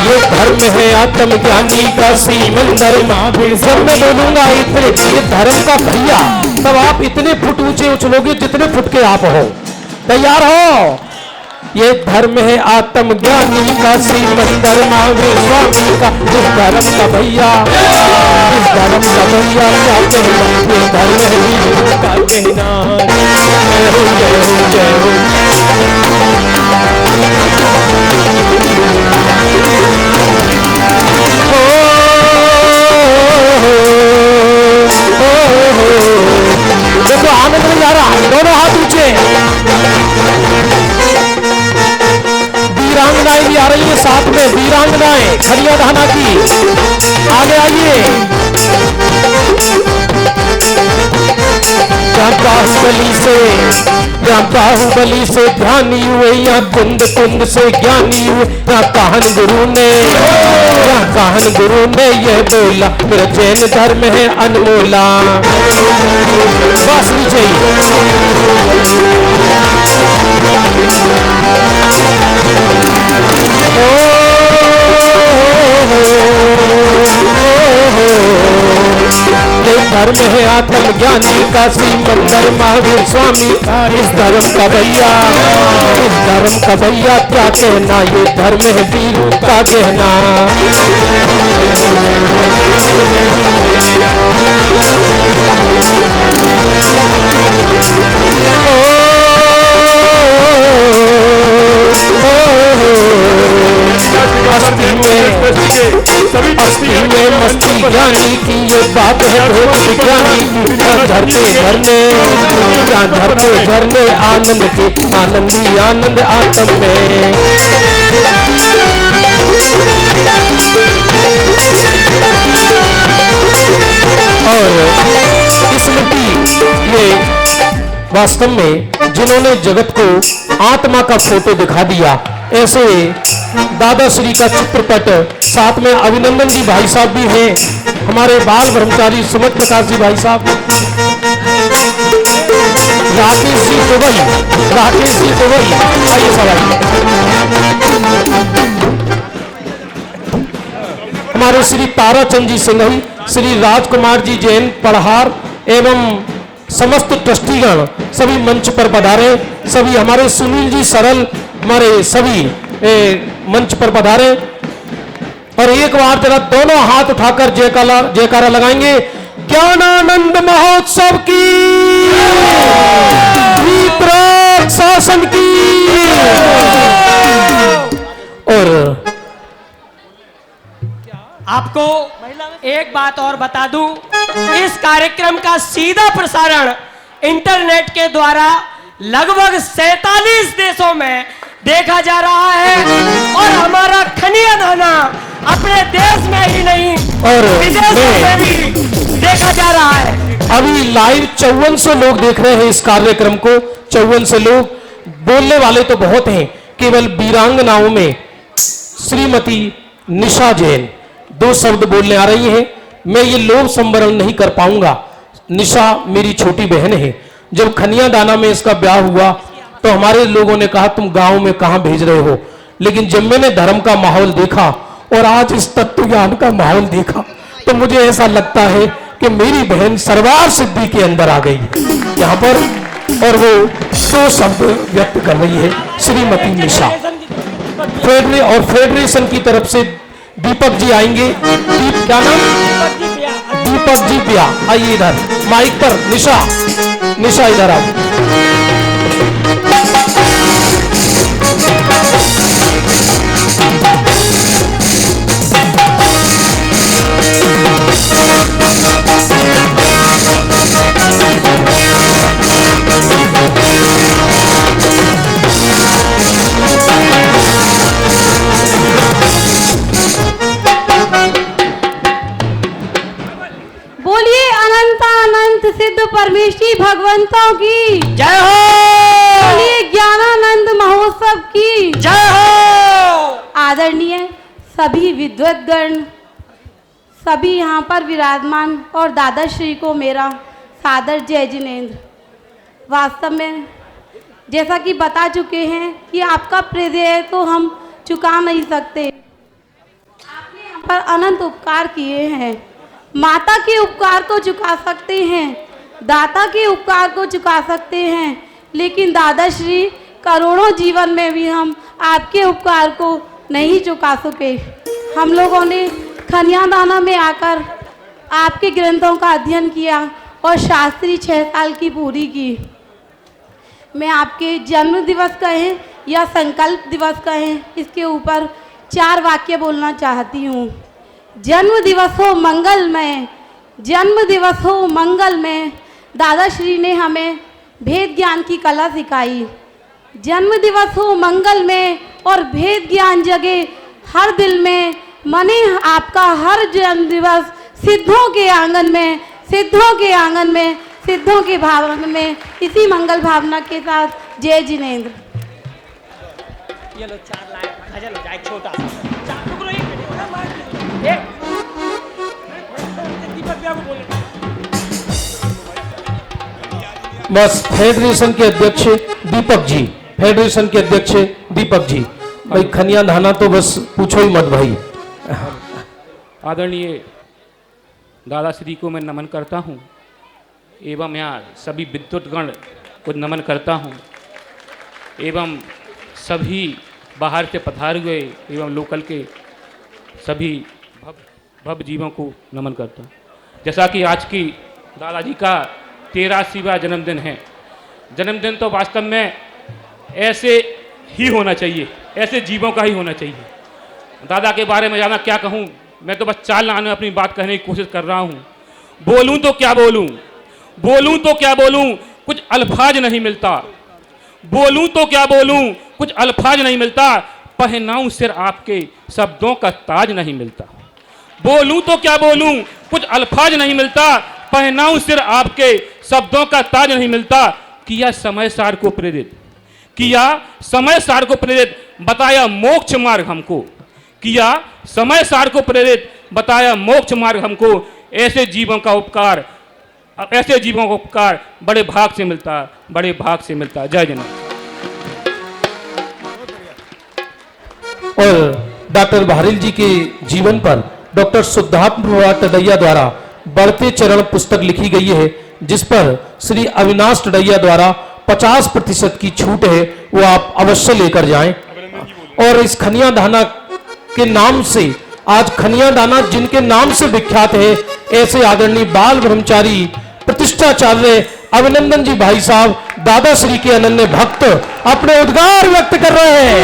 ये धर्म है आत्मज्ञानी का सीमंदर महावीर। जब मैं बोलूंगा इतने, ये धर्म का भैया, तब आप इतने फुट ऊंचे उछलोगे जितने फुट के आप हो। तैयार हो? ये धर्म है आत्मज्ञानी का सीमंदर महावीर स्वामी का, इस धर्म का भैया, इस धर्म का भैया क्या कहना, ये धर्म है वीरों का कहना। जय हो जय हो जय हो। देखो आनंद नहीं आ रहा, दोनों हाथ ऊंचे। वीरांगनाएं भी आ रही है साथ में, वीरांगनाएं खनिया धाना की, आगे आइए। बाहुबली से, यहाँ बाहुबली से ध्यानी हुए, यहाँ कुंद कुंद से ज्ञानी हुए। यहाँ काहन गुरु ने, यहाँ काहन गुरु ने यह बोला, मेरा जैन धर्म है अनमोला। बस नीचे धर्म है आत्मज्ञानी का सीमंदर महावीर स्वामी, इस धर्म का भैया, इस धर्म का भैया क्या कहना, ये धर्म है वीरों का कहना। मस्ती ज्ञानी की ये बात है बहुत विज्ञानी की। धरते झरने, धरते झरने आनंद के, आनंदी आनंद आत्म में। और स्मृति ये वास्तव में जिन्होंने जगत को आत्मा का फोटो दिखा दिया, ऐसे दादाश्री का चित्रपट, साथ में अभिनंदन जी भाई साहब भी हैं, हमारे बाल ब्रह्मचारी सुमित प्रकाश जी भाई साहब, राकेश जी दुबई, राकेश जी दुबई, आइए सवाल। हमारे श्री ताराचंद जी सिंघई, श्री राजकुमार जी जैन पढ़ार एवं समस्त ट्रस्टीगण सभी मंच पर पधारे। सभी हमारे सुनील जी सरल हमारे सभी मंच पर पधारे। और एक बार जरा दोनों हाथ उठाकर जयकारा लगाएंगे। ज्ञानानंद महोत्सव की, वीतराग शासन की। और आपको एक बात और बता दूं, इस कार्यक्रम का सीधा प्रसारण इंटरनेट के द्वारा लगभग 47 देशों में देखा जा रहा है और हमारा खनिया दाना अपने देश में ही नहीं और विदेशों में भी देखा जा रहा है। अभी लाइव 5400 लोग देख रहे हैं इस कार्यक्रम को। 5400 लोग, बोलने वाले तो बहुत हैं, केवल वीरांगनाओं में श्रीमती निशा जैन 2 शब्द बोलने आ रही हैं। मैं ये लोभ संवरण नहीं कर पाऊंगा। निशा मेरी छोटी बहन है। जब खनिया दाना में इसका ब्याह हुआ तो हमारे लोगों ने कहा तुम गांव में कहां भेज रहे हो, लेकिन जब मैंने धर्म का माहौल देखा और आज इस तत्व ज्ञान का माहौल देखा तो मुझे ऐसा लगता है कि मेरी बहन सरवार सिद्धि के अंदर आ गई यहाँ पर, और वो 2 शब्द व्यक्त कर रही है श्रीमती निशा। फेडरेशन की तरफ से दीपक जी आएंगे। क्या नाम? दीपक जी पिया। आइए इधर माइक पर। निशा इधर आओ। बोलिए अनंत अनंत सिद्ध परमेश्वरी भगवंतों की जय हो। बोलिए ज्ञानानंद महोत्सव की जय हो। आदरणीय सभी विद्वद्गण, सभी यहाँ पर विराजमान और दादाश्री को मेरा सादर जय जिनेंद्र। वास्तव में जैसा कि बता चुके हैं कि आपका प्रेरय तो हम चुका नहीं सकते। आपने यहाँ पर अनंत उपकार किए हैं। माता के उपकार को चुका सकते हैं, दाता के उपकार को चुका सकते हैं, लेकिन दादाश्री करोड़ों जीवन में भी हम आपके उपकार को नहीं चुका सके। हम लोगों ने खनिया दाना में आकर आपके ग्रंथों का अध्ययन किया और शास्त्री 6 साल की पूरी की। मैं आपके जन्म दिवस कहें या संकल्प दिवस कहें, इसके ऊपर 4 वाक्य बोलना चाहती हूँ। जन्म दिवस हो मंगलमय, जन्म दिवस हो मंगलमय, दादाश्री ने हमें भेद ज्ञान की कला सिखाई। जन्म दिवस हो मंगलमय और भेद ज्ञान जगे हर दिल में, मने आपका हर जन्म दिवस सिद्धों के आंगन में, सिद्धों के आंगन में, सिद्धों के भावन में। इसी मंगल भावना के साथ जय जिनेंद्र। ये लो 4 लाख खजल हो जाए छोटा सा। बस फेडरेशन के अध्यक्ष दीपक जी, फेडरेशन के अध्यक्ष दीपक जी। भाई खनिया धाना तो बस पूछो ही मत भाई। आदरणीय दादाश्री को मैं नमन करता हूँ एवं यहाँ सभी विद्वतगण को नमन करता हूँ एवं सभी बाहर से पधारे हुए एवं लोकल के सभी भव जीवों को नमन करता हूँ। जैसा कि आज की दादाजी का 83वां जन्मदिन है। जन्मदिन तो वास्तव में ऐसे ही होना चाहिए, ऐसे जीवों का ही होना चाहिए। दादा के बारे में ज़्यादा क्या कहूँ, मैं तो बस चाल लाने में अपनी बात कहने की कोशिश कर रहा हूँ। बोलूँ तो क्या बोलूँ, बोलूँ तो क्या बोलूँ, कुछ अल्फाज नहीं मिलता। बोलूँ तो क्या बोलूँ, कुछ अल्फाज नहीं मिलता। पहनाऊँ सिर आपके शब्दों का ताज नहीं मिलता। बोलूँ तो क्या बोलूँ, कुछ अल्फाज नहीं मिलता। पहनाऊँ सिर आपके शब्दों का ताज नहीं मिलता। किया समय सार को प्रेरित, किया समय सार को प्रेरित, बताया मोक्ष मार्ग हमको। किया समय सार को प्रेरित, बताया मोक्ष मार्ग हमको। ऐसे जीवों का उपकार, ऐसे जीवों का उपकार बड़े भाग से मिलता, बड़े भाग से मिलता। जय जनाब। और डॉक्टर बहारिल जी के जीवन पर डॉक्टर सुधात्म टडैया द्वारा बढ़ते चरण पुस्तक लिखी गई है, जिस पर श्री अविनाश टडैया द्वारा 50% की छूट है, वो आप अवश्य लेकर जाएं। और इस खनिया दाना के नाम से, आज खनिया दाना जिनके नाम से विख्यात है, ऐसे आदरणीय बाल ब्रह्मचारी प्रतिष्ठाचार्य अभिनंदन जी भाई साहब दादा श्री के अनन्य भक्त अपने उद्गार व्यक्त कर रहे हैं।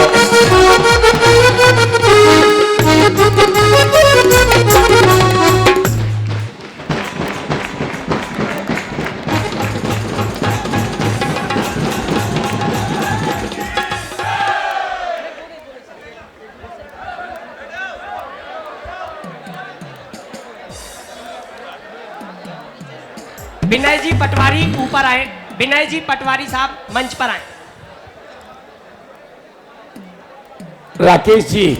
विनय जी पटवारी ऊपर आए। विनय जी पटवारी साहब मंच पर आए। राकेश जी,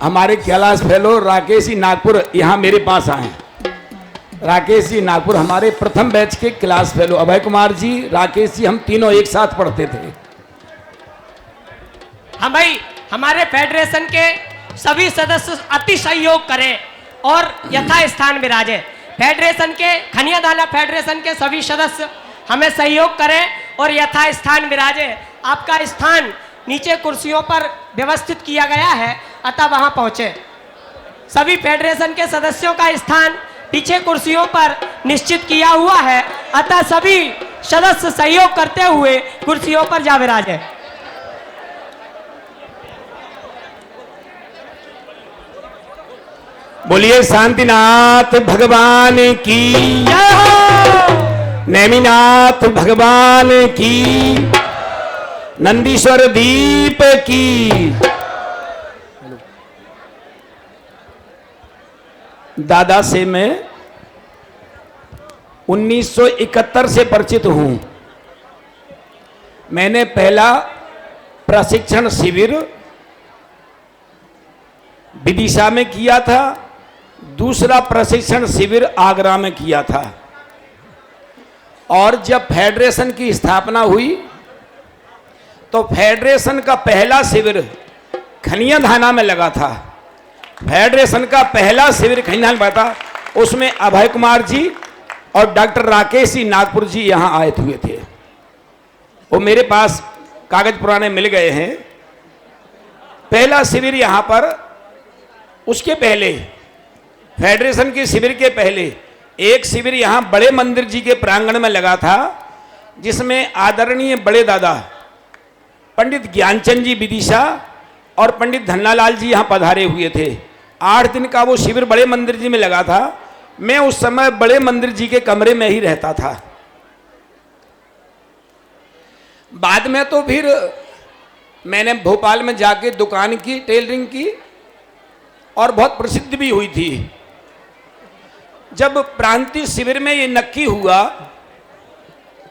हमारे कैलाश फेलो राकेश जी नागपुर यहाँ मेरे पास आए। राकेश जी नागपुर हमारे प्रथम बैच के क्लास फेलो। अभय कुमार जी, राकेश जी, हम तीनों एक साथ पढ़ते थे। हम भाई हमारे फेडरेशन के सभी सदस्य अति सहयोग करें और यथा स्थान विराजे। फेडरेशन के खनिया दाना फेडरेशन के सभी सदस्य हमें सहयोग करें और यथा स्थान विराजे। आपका स्थान नीचे कुर्सियों पर व्यवस्थित किया गया है, अतः वहां पहुंचे। सभी फेडरेशन के सदस्यों का स्थान पीछे कुर्सियों पर निश्चित किया हुआ है, अतः सभी सदस्य सहयोग करते हुए कुर्सियों पर जा विराजे। बोलिए शांतिनाथ भगवान की, नेमिनाथ भगवान की, नंदीश्वर दीप की। दादा से मैं 1971 से परिचित हूं। मैंने पहला प्रशिक्षण शिविर विदिशा में किया था, दूसरा प्रशिक्षण शिविर आगरा में किया था। और जब फेडरेशन की स्थापना हुई तो फेडरेशन का पहला शिविर खनिया धाना में लगा था। फेडरेशन का पहला शिविर खनिया में था, उसमें अभय कुमार जी और डॉक्टर राकेश जी नागपुर जी यहाँ आए हुए थे। वो मेरे पास कागज पुराने मिल गए हैं। पहला शिविर यहाँ पर, उसके पहले फेडरेशन के शिविर के पहले एक शिविर यहाँ बड़े मंदिर जी के प्रांगण में लगा था, जिसमें आदरणीय बड़े दादा पंडित ज्ञानचंद जी विदिशा और पंडित धन्नालाल जी यहाँ पधारे हुए थे। 8 दिन का वो शिविर बड़े मंदिर जी में लगा था। मैं उस समय बड़े मंदिर जी के कमरे में ही रहता था। बाद में तो फिर मैंने भोपाल में जाके दुकान की, टेलरिंग की, और बहुत प्रसिद्ध भी हुई थी। जब प्रांतीय शिविर में ये नक्की हुआ,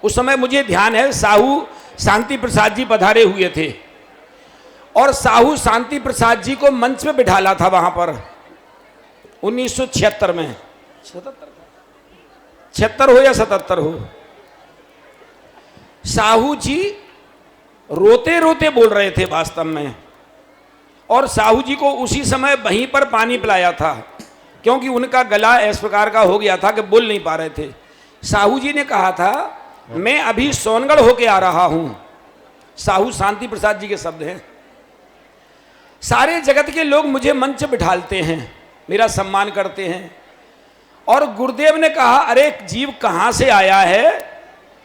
उस समय मुझे ध्यान है साहू शांति प्रसाद जी पधारे हुए थे, और साहू शांति प्रसाद जी को मंच पे बिठाला था वहां पर 1976 में। 76 हो या 77 हो, साहू जी रोते रोते बोल रहे थे वास्तव में। और साहू जी को उसी समय वहीं पर पानी पिलाया था, क्योंकि उनका गला इस प्रकार का हो गया था कि बोल नहीं पा रहे थे। साहू जी ने कहा था, मैं अभी सोनगढ़ होके आ रहा हूं। साहू शांति प्रसाद जी के शब्द हैं। सारे जगत के लोग मुझे मंच बिठालते हैं, मेरा सम्मान करते हैं। और गुरुदेव ने कहा, अरे जीव कहां से आया है,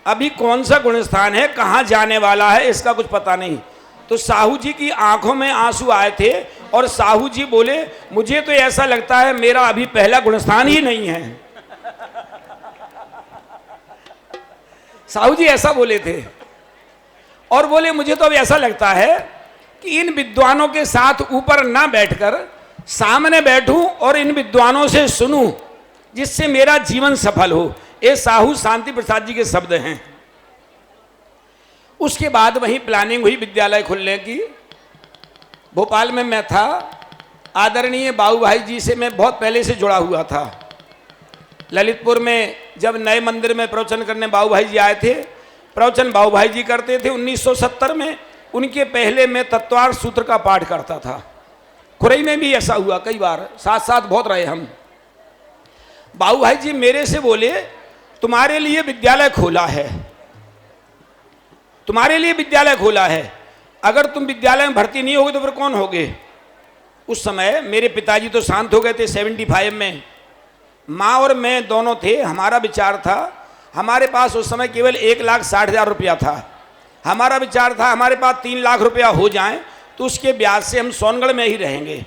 अभी कौन सा गुणस्थान है, कहां जाने वाला है, इसका कुछ पता नहीं। तो साहू जी की आंखों में आंसू आए थे, और साहू जी बोले, मुझे तो ऐसा लगता है मेरा अभी पहला गुणस्थान ही नहीं है। साहू जी ऐसा बोले थे, और बोले मुझे तो अब ऐसा लगता है कि इन विद्वानों के साथ ऊपर ना बैठकर सामने बैठूं और इन विद्वानों से सुनूं, जिससे मेरा जीवन सफल हो। ये साहू शांति प्रसाद जी के शब्द हैं। उसके बाद वहीं प्लानिंग हुई विद्यालय खुलने की। भोपाल में मैं था, आदरणीय बाबू भाई जी से मैं बहुत पहले से जुड़ा हुआ था। ललितपुर में जब नए मंदिर में प्रवचन करने बाबू भाई जी आए थे, प्रवचन बाबू भाई जी करते थे 1970 में। उनके पहले मैं तत्वार्थ सूत्र का पाठ करता था। खुरई में भी ऐसा हुआ कई बार, साथ साथ बहुत रहे हम। बाबू भाई जी मेरे से बोले तुम्हारे लिए विद्यालय खोला है, तुम्हारे लिए विद्यालय खोला है, अगर तुम विद्यालय में भर्ती नहीं होगे तो फिर कौन होगे। उस समय मेरे पिताजी तो शांत हो गए थे 75 में, माँ और मैं दोनों थे। हमारा विचार था, हमारे पास उस समय केवल 1,60,000 रुपया था। हमारा विचार था हमारे पास 3 लाख रुपया हो जाए तो उसके ब्याज से हम सोनगढ़ में ही रहेंगे,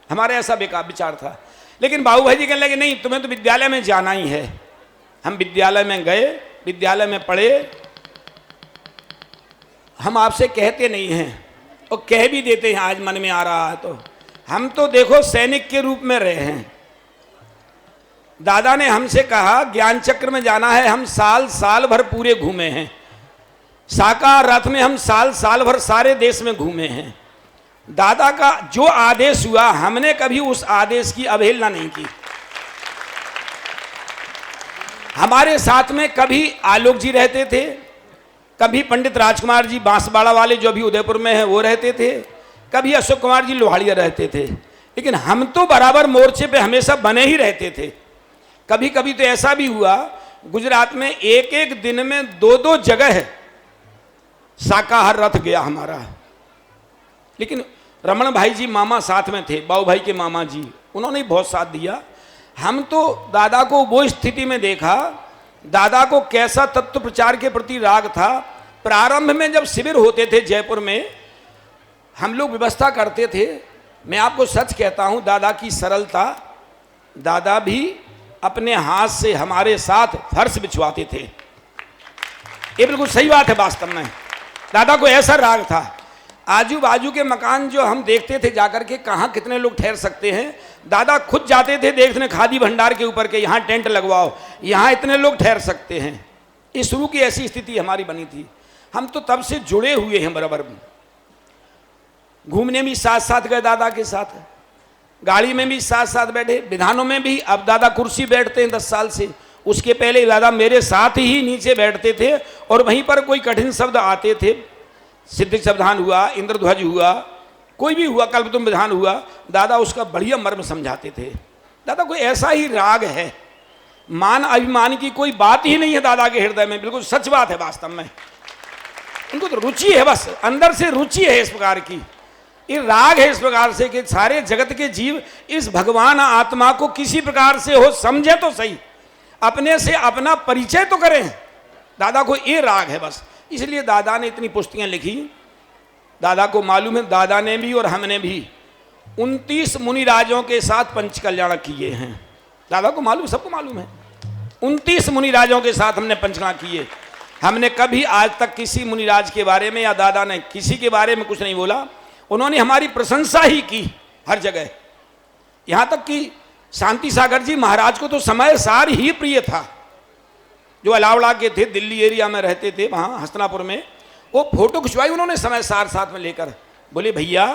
हमारा ऐसा विचार था। लेकिन बाबू भाई जी कहने लगे नहीं तुम्हें तो विद्यालय में जाना ही है। हम विद्यालय में गए, विद्यालय में पढ़े। हम आपसे कहते नहीं हैं और कह भी देते हैं, आज मन में आ रहा है तो हम तो देखो सैनिक के रूप में रहे हैं। दादा ने हमसे कहा ज्ञान चक्र में जाना है, हम साल भर पूरे घूमे हैं। साकार रथ में हम साल भर सारे देश में घूमे हैं। दादा का जो आदेश हुआ हमने कभी उस आदेश की अवहेलना नहीं की। हमारे साथ में कभी आलोक जी रहते थे, कभी पंडित राजकुमार जी बांसवाड़ा वाले जो अभी उदयपुर में हैं वो रहते थे, कभी अशोक कुमार जी लोहाड़िया रहते थे, लेकिन हम तो बराबर मोर्चे पे हमेशा बने ही रहते थे। कभी कभी तो ऐसा भी हुआ गुजरात में एक दिन में 2 जगह शाकाहार रथ गया हमारा। लेकिन रमन भाई जी मामा साथ में थे, बाबू भाई के मामा जी, उन्होंने बहुत साथ दिया। हम तो दादा को वो स्थिति में देखा, दादा को कैसा तत्व प्रचार के प्रति राग था। प्रारंभ में जब शिविर होते थे जयपुर में, हम लोग व्यवस्था करते थे। मैं आपको सच कहता हूं, दादा की सरलता, दादा भी अपने हाथ से हमारे साथ फर्श बिछवाते थे। ये बिल्कुल सही बात है। वास्तव में दादा को ऐसा राग था। आजू बाजू के मकान जो हम देखते थे जाकर के कहाँ कितने लोग ठहर सकते हैं, दादा खुद जाते थे देखने खादी भंडार के ऊपर के यहाँ टेंट लगवाओ, यहाँ इतने लोग ठहर सकते हैं। ये शुरू की ऐसी स्थिति हमारी बनी थी। हम तो तब से जुड़े हुए हैं बराबर। घूमने भी साथ साथ गए दादा के साथ, गाड़ी में भी साथ साथ बैठे, विधानों में भी। अब दादा कुर्सी बैठते हैं 10 साल से, उसके पहले दादा मेरे साथ ही नीचे बैठते थे और वहीं पर कोई कठिन शब्द आते थे, सिद्धिक संविधान हुआ, इंद्रध्वज हुआ, कोई भी हुआ, कल्पतुम विधान हुआ, दादा उसका बढ़िया मर्म समझाते थे। दादा कोई ऐसा ही राग है, मान अभिमान की कोई बात ही नहीं है दादा के हृदय में। बिल्कुल सच बात है। वास्तव में उनको तो रुचि है, बस अंदर से रुचि है इस प्रकार की, ये राग है इस प्रकार से कि सारे जगत के जीव इस भगवान आत्मा को किसी प्रकार से हो समझे तो सही, अपने से अपना परिचय तो करें। दादा को ये राग है बस। इसलिए दादा ने इतनी पुस्तकें लिखी। दादा को मालूम है, दादा ने भी और हमने भी 29 मुनिराजों के साथ पंच कल्याण किए हैं। दादा को मालूम, सबको मालूम है, 29 मुनिराजों के साथ हमने पंचकल्याण किए। हमने कभी आज तक किसी मुनिराज के बारे में या दादा ने किसी के बारे में कुछ नहीं बोला। उन्होंने हमारी प्रशंसा ही की हर जगह। यहाँ तक कि शांति सागर जी महाराज को तो समय सार ही प्रिय था। जो अलावड़ा के थे, दिल्ली एरिया में रहते थे, वहाँ हस्तिनापुर में, वो फोटो खिंचवाई उन्होंने समय सार साथ में लेकर। बोले भैया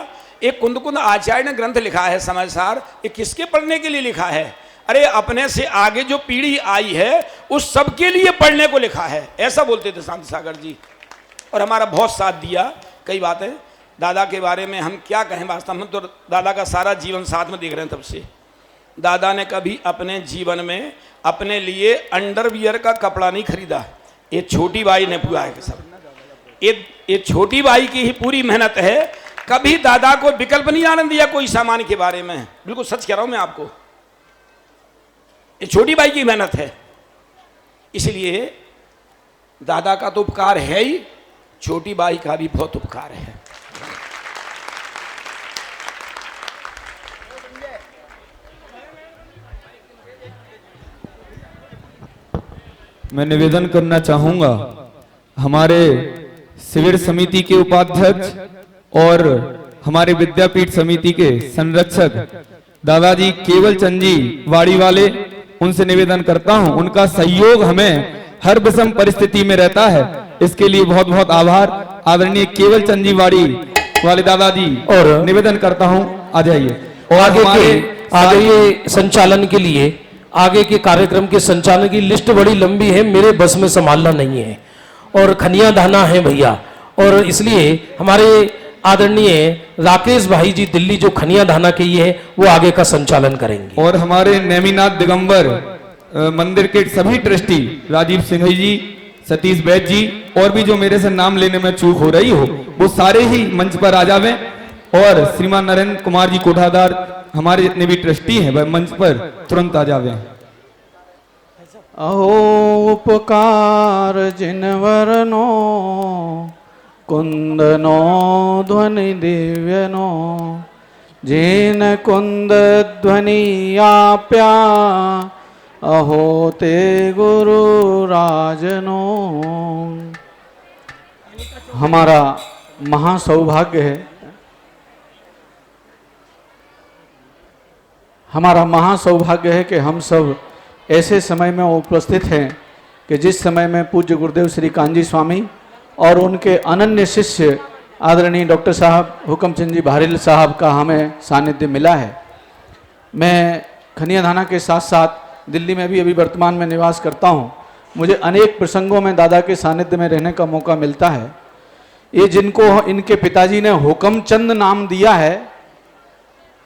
एक कुंद आचार्य ने ग्रंथ लिखा है समय सार, ये किसके पढ़ने के लिए लिखा है? अरे अपने से आगे जो पीढ़ी आई है उस सब के लिए पढ़ने को लिखा है, ऐसा बोलते थे शांति सागर जी। और हमारा बहुत साथ दिया। कई बातें दादा के बारे में हम क्या कहें, वास्तव में तो दादा का सारा जीवन साथ में देख रहे हैं तब से। दादा ने कभी अपने जीवन में अपने लिए अंडरवियर का कपड़ा नहीं खरीदा। ये छोटी बाई ने पूरा है सब, ये छोटी बाई की ही पूरी मेहनत है। कभी दादा को विकल्प नहीं आने दिया कोई सामान के बारे में। बिल्कुल सच कह रहा हूं मैं आपको, ये छोटी बाई की मेहनत है। इसलिए दादा का तो उपकार है ही, छोटी बाई का भी बहुत उपकार है। मैं निवेदन करना चाहूंगा हमारे शिविर समिति के उपाध्यक्ष और हमारे विद्यापीठ समिति के संरक्षक दादाजी केवल चंद जी वाड़ी वाले, उनसे निवेदन करता हूं, उनका सहयोग हमें हर विषम परिस्थिति में रहता है, इसके लिए बहुत बहुत आभार। आदरणीय केवल चंद जी वाड़ी वाले दादाजी, और निवेदन करता हूं आ जाइए। और आगे संचालन के लिए, आगे के कार्यक्रम के संचालन की लिस्ट बड़ी लंबी है, मेरे बस में संभालना नहीं है, और खनिया दाना है भैया, और इसलिए हमारे आदरणीय राकेश भाई जी दिल्ली जो खनिया धाना के ये है वो आगे का संचालन करेंगे। और हमारे नेमिनाथ दिगंबर मंदिर के सभी ट्रस्टी राजीव सिंह जी, सतीश बैद जी और भी जो मेरे से नाम लेने में चूक हो रही हो वो सारे ही मंच पर आ जावे। और श्रीमान नरेंद्र कुमार जी कोठादार हमारे जितने भी ट्रस्टी हैं वह मंच पर तुरंत आ जावे। अहो उपकार जिनवरनो कुंदनो ध्वनि दिव्यनो जिन कुंद ध्वनि आप्या अहो ते गुरु राजनो। हमारा महासौभाग्य है, हमारा महासौभाग्य है कि हम सब ऐसे समय में उपस्थित हैं कि जिस समय में पूज्य गुरुदेव श्री कांजी स्वामी और उनके अनन्य शिष्य आदरणीय डॉक्टर साहब हुक्मचंद जी भारिल साहब का हमें सानिध्य मिला है। मैं खनिया धाना के साथ साथ दिल्ली में भी अभी वर्तमान में निवास करता हूँ। मुझे अनेक प्रसंगों में दादा के सानिध्य में रहने का मौका मिलता है। ये जिनको इनके पिताजी ने हुक्मचंद नाम दिया है,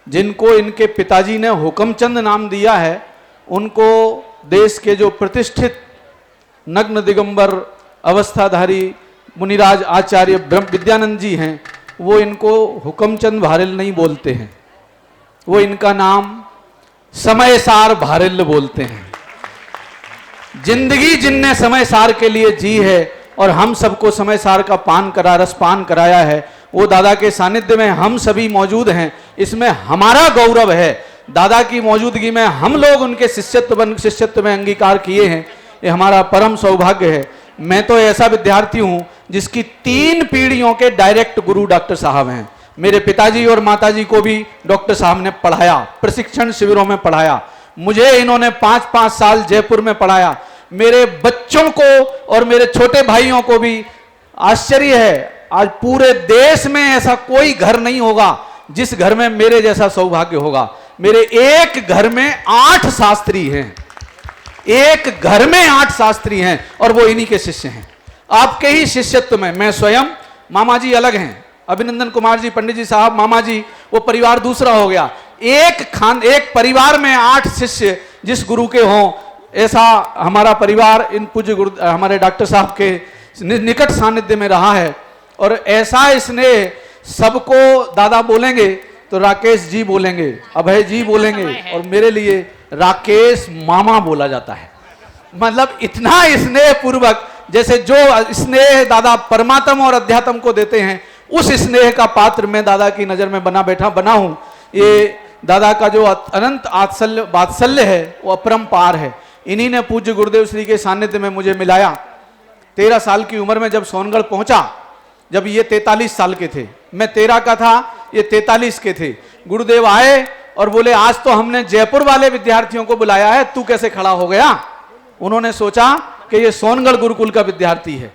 जिनको इनके पिताजी ने हुक्मचंद नाम दिया है, उनको देश के जो प्रतिष्ठित नग्न दिगंबर अवस्थाधारी मुनिराज आचार्य ब्रह्म विद्यानंद जी हैं, वो इनको हुक्मचंद भारिल नहीं बोलते हैं, वो इनका नाम समयसार भारिल बोलते हैं। जिंदगी जिनने समयसार के लिए जी है और हम सबको समयसार का पान करा, रसपान कराया है, वो दादा के सानिध्य में हम सभी मौजूद हैं। इसमें हमारा गौरव है। दादा की मौजूदगी में हम लोग उनके शिष्यत्व में अंगीकार किए हैं, ये हमारा परम सौभाग्य है। मैं तो ऐसा विद्यार्थी हूँ जिसकी 3 पीढ़ियों के डायरेक्ट गुरु डॉक्टर साहब हैं। मेरे पिताजी और माताजी को भी डॉक्टर साहब ने पढ़ाया, प्रशिक्षण शिविरों में पढ़ाया। मुझे इन्होंने 5-5 साल जयपुर में पढ़ाया। मेरे बच्चों को और मेरे छोटे भाइयों को भी आश्चर्य है, आज पूरे देश में ऐसा कोई घर नहीं होगा जिस घर में मेरे जैसा सौभाग्य होगा। मेरे एक घर में 8 शास्त्री हैं, एक घर में 8 शास्त्री हैं और वो इन्हीं के शिष्य हैं। आपके ही शिष्यत्व में मैं स्वयं, मामा जी अलग हैं, अभिनंदन कुमार जी पंडित जी साहब मामा जी, वो परिवार दूसरा हो गया। एक परिवार में 8 शिष्य जिस गुरु के हों, ऐसा हमारा परिवार इन पूज्य गुरु हमारे डॉक्टर साहब के निकट सानिध्य में रहा है। और ऐसा इसने सबको दादा बोलेंगे तो राकेश जी बोलेंगे, अभय जी बोलेंगे, और मेरे लिए राकेश मामा बोला जाता है। मतलब इतना स्नेह पूर्वक, जैसे जो स्नेह दादा परमात्मा और अध्यात्म को देते हैं, उस स्नेह का पात्र मैं दादा की नजर में बना हूं। ये दादा का जो अनंत वात्सल्य है वो अपरंपार है। इन्हीं ने पूज्य गुरुदेव श्री के सानिध्य में मुझे मिलाया। 13 साल की उम्र में जब सोनगढ़ पहुंचा, जब ये 43 साल के थे, मैं 13 का था, ये 43 के थे। गुरुदेव आए और बोले आज तो हमने जयपुर वाले विद्यार्थियों को बुलाया है, तू कैसे खड़ा हो गया। उन्होंने सोचा कि ये सोनगढ़ गुरुकुल का विद्यार्थी है।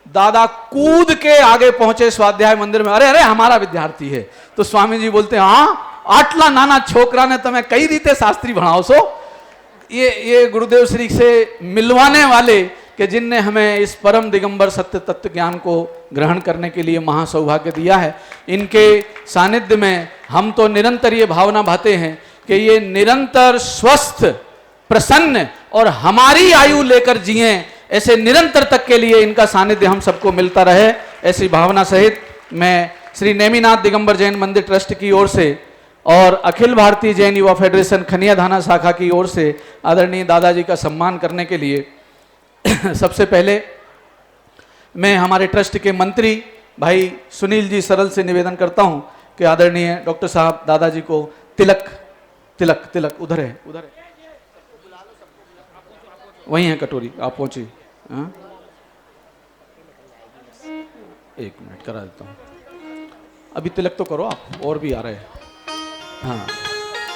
दादा कूद के आगे पहुंचे स्वाध्याय मंदिर में, अरे अरे हमारा विद्यार्थी है। तो स्वामी जी बोलते हैं हाँ आटला नाना छोकरा ने तुम्हें कई रीते शास्त्री भणाओ सो। ये गुरुदेव श्री से मिलवाने वाले कि जिनने हमें इस परम दिगंबर सत्य तत्व ज्ञान को ग्रहण करने के लिए महासौभाग्य दिया है। इनके सानिध्य में हम तो निरंतर ये भावना भाते हैं कि ये निरंतर स्वस्थ, प्रसन्न और हमारी आयु लेकर जिए, ऐसे निरंतर तक के लिए इनका सानिध्य हम सबको मिलता रहे। ऐसी भावना सहित मैं श्री नेमिनाथ दिगंबर जैन मंदिर ट्रस्ट की ओर से और अखिल भारतीय जैन युवा फेडरेशन खनिया धाना शाखा की ओर से आदरणीय दादाजी का सम्मान करने के लिए सबसे पहले मैं हमारे ट्रस्ट के मंत्री भाई सुनील जी सरल से निवेदन करता हूं कि आदरणीय डॉक्टर साहब दादाजी को तिलक उधर है वही है कटोरी, आप पहुंची। हाँ? 1 मिनट करा देता हूं, अभी तिलक तो करो आप, और भी आ रहे हैं। हाँ,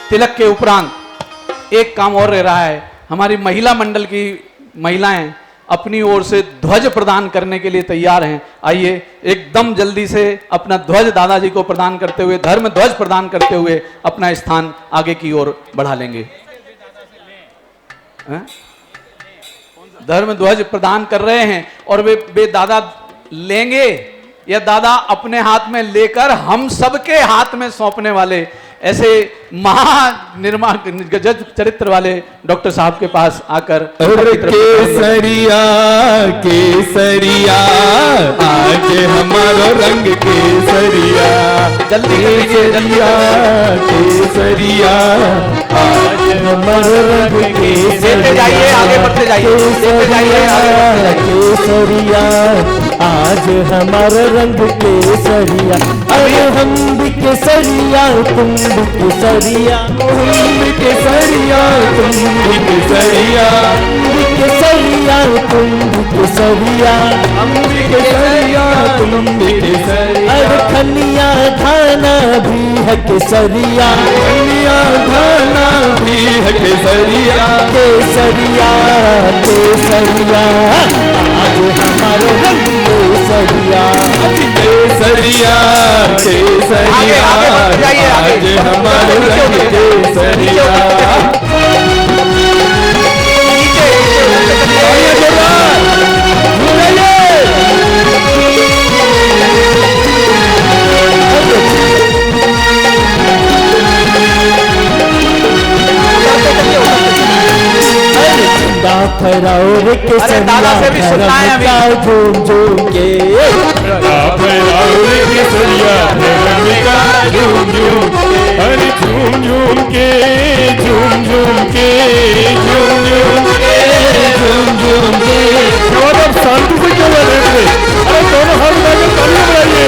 तिलक के उपरांत एक काम और रह रहा है। हमारी महिला मंडल की महिलाएं अपनी ओर से ध्वज प्रदान करने के लिए तैयार हैं। आइए एकदम जल्दी से अपना ध्वज दादाजी को प्रदान करते हुए, धर्म ध्वज प्रदान करते हुए अपना स्थान आगे की ओर बढ़ा लेंगे। धर्म ध्वज प्रदान कर रहे हैं और वे दादा लेंगे यह दादा अपने हाथ में लेकर हम सबके हाथ में सौंपने वाले ऐसे महानिर्माण गजब चरित्र वाले डॉक्टर साहब के पास आकर केसरिया केसरिया आज हमारा रंग केसरिया, जल्दी केसरिया केसरिया आज हमारा रंग केसरिया, जाइए आगे बढ़ते जाइए, केसरिया आज हमारा रंग केसरिया, अरे हम भी केसरिया तुम भी केसरिया, हम भी केसरिया तुम भी केसरिया, हम भी केसरिया तुम भी केसरिया, हम भी केसरिया तुम भी केसरिया, अरे खनिया धाना भी है केसरिया, खनिया धाना भी है केसरिया, केसरिया केसरिया आज हमारा रंग केसरिया, केसरिया केसरिया आज हमारा रंग केसरिया। फहराओ रे केसरिया झूम झूम के, फहराओ रे केसरिया झूम झूम के, अरे झूम झूम के झूम झूम के झूम झूम के झूम झूम के। और अब शांति से क्यों बोल रहे थे? अरे दोनों हाथ मिलाकर तालियां बजाइए।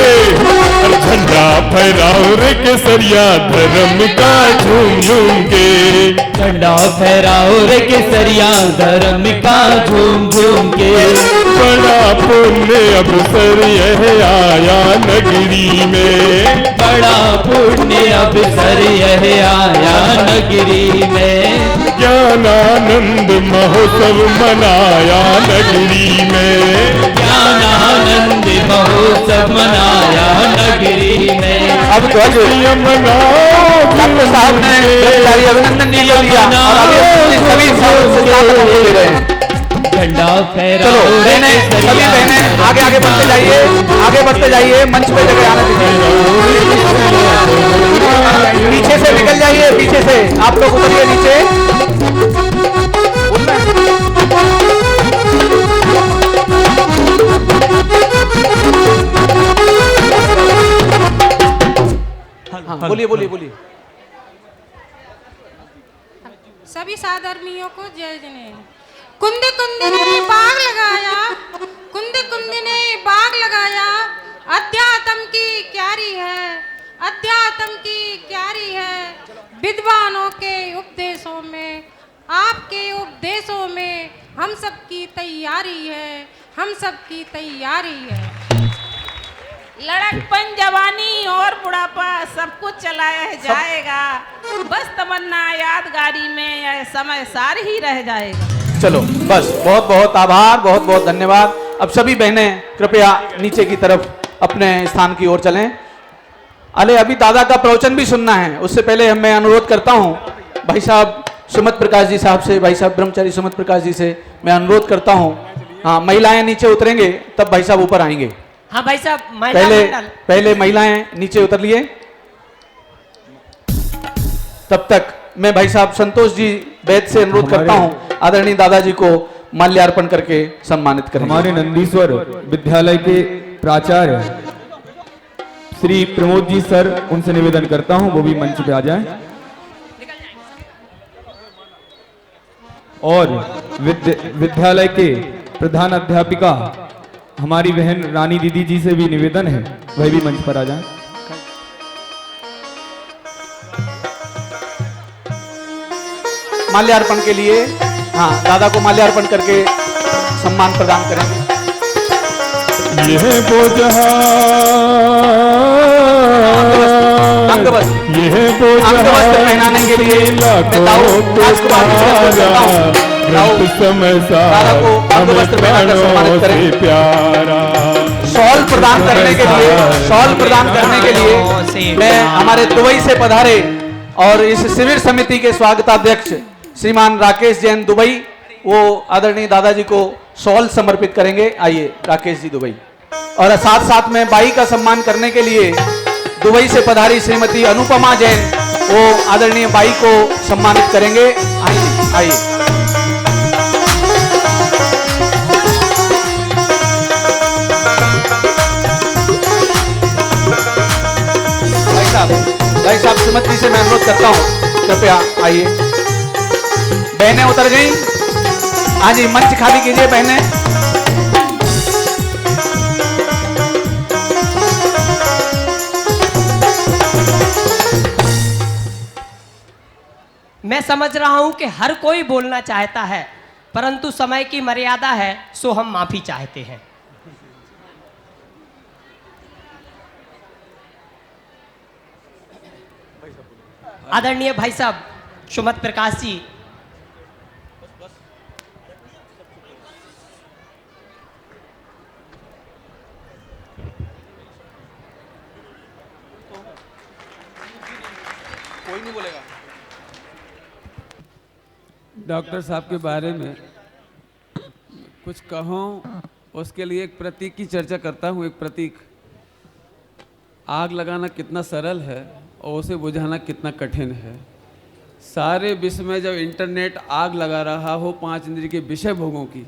अरे झंडा फहराओ रे केसरिया धर्म का झूम झूम के, झंडा फहराओ रे केसरिया धर्म का झूम झूम के, बड़ा पुण्य अवसर यह आया नगरी में, बड़ा पुण्य अवसर यह आया नगरी में, ज्ञानानंद महोत्सव मनाया नगरी में, ज्ञानानंद महोत्सव मनाया नगरी में। अब ध्वज मनाओ डॉक्टर साहब ने ब्रह्मचारी अभिनंदन नहीं लिया और अभी सभी दे रहे हैं। झंडा फहराओ चलो बहने, सभी बहने आगे आगे बढ़ते जाइए, आगे बढ़ते जाइए, मंच पे जगह आने दीजिए, पीछे से निकल जाइए, पीछे से आप लोग उतरिए नीचे। हाँ बोलिए बोलिए बोलिए। सभी साधर्मियों को जय जने। कुंदे कुंदे ने बाग लगाया, कुंदे कुंदे ने बाग लगाया, अध्यात्म की क्यारी है, अध्यात्म की क्यारी है, विद्वानों के उपदेशों में, आपके उपदेशों में हम सब की तैयारी है, हम सब की तैयारी है। लड़कपन, जवानी और बुढ़ापा सब कुछ चलाया जाएगा, बस तमन्ना यादगारी में यह समय सार ही रह जाएगा। चलो बस, बहुत बहुत आभार, बहुत बहुत धन्यवाद। अब सभी बहनें कृपया नीचे की तरफ अपने स्थान की ओर चलें। अले अभी दादा का प्रवचन भी सुनना है, उससे पहले मैं अनुरोध करता हूं भाई साहब सुमत प्रकाश जी साहब से, भाई साहब ब्रह्मचारी सुमत प्रकाश जी से मैं अनुरोध करता हूं। हाँ, महिलाएं नीचे उतरेंगे तब भाई साहब ऊपर आएंगे। हाँ भाई साहब, पहले महिलाएं नीचे उतर लिए, तब तक मैं भाई साहब संतोष जी वैद्य से अनुरोध करता हूं आदरणीय दादाजी को माल्यार्पण करके सम्मानित करें। हमारे नंदीश्वर विद्यालय के प्राचार्य श्री प्रमोद जी सर, उनसे निवेदन करता हूं वो भी मंच पे आ जाएं। और विद्यालय के प्रधान अध्यापिका हमारी बहन रानी दीदी जी से भी निवेदन है वह भी मंच पर आ जाएं। माल्यार्पण के लिए, हाँ, दादा को माल्यार्पण करके सम्मान प्रदान करेंगे। यह वो जहां, यह वो जहां पहनाने के लिए समय सा प्यारा शॉल प्रदान करने के लिए, शॉल प्रदान करने के लिए मैं हमारे दुबई से पधारे और इस शिविर समिति के स्वागताध्यक्ष श्रीमान राकेश जैन दुबई, वो आदरणीय दादाजी को शॉल समर्पित करेंगे। आइए राकेश जी दुबई। और साथ साथ में बाई का सम्मान करने के लिए दुबई से पधारी श्रीमती अनुपमा जैन वो आदरणीय बाई को सम्मानित करेंगे। आइए आइए। भाई साहब श्रीमती से मैं अनुरोध करता हूँ कृपया आइए। बहनें उतर गई। हाँ जी, मंच खाली कीजिए बहनें। मैं समझ रहा हूं कि हर कोई बोलना चाहता है, परंतु समय की मर्यादा है, सो हम माफी चाहते हैं। आदरणीय भाई साहब सुमत प्रकाश जी, कोई नहीं बोलेगा। डॉक्टर साहब के बारे में कुछ कहूँ उसके लिए एक प्रतीक की चर्चा करता हूँ। एक प्रतीक, आग लगाना कितना सरल है और उसे बुझाना कितना कठिन है। सारे विश्व में जब इंटरनेट आग लगा रहा हो 5 इंद्रिय के विषय भोगों की,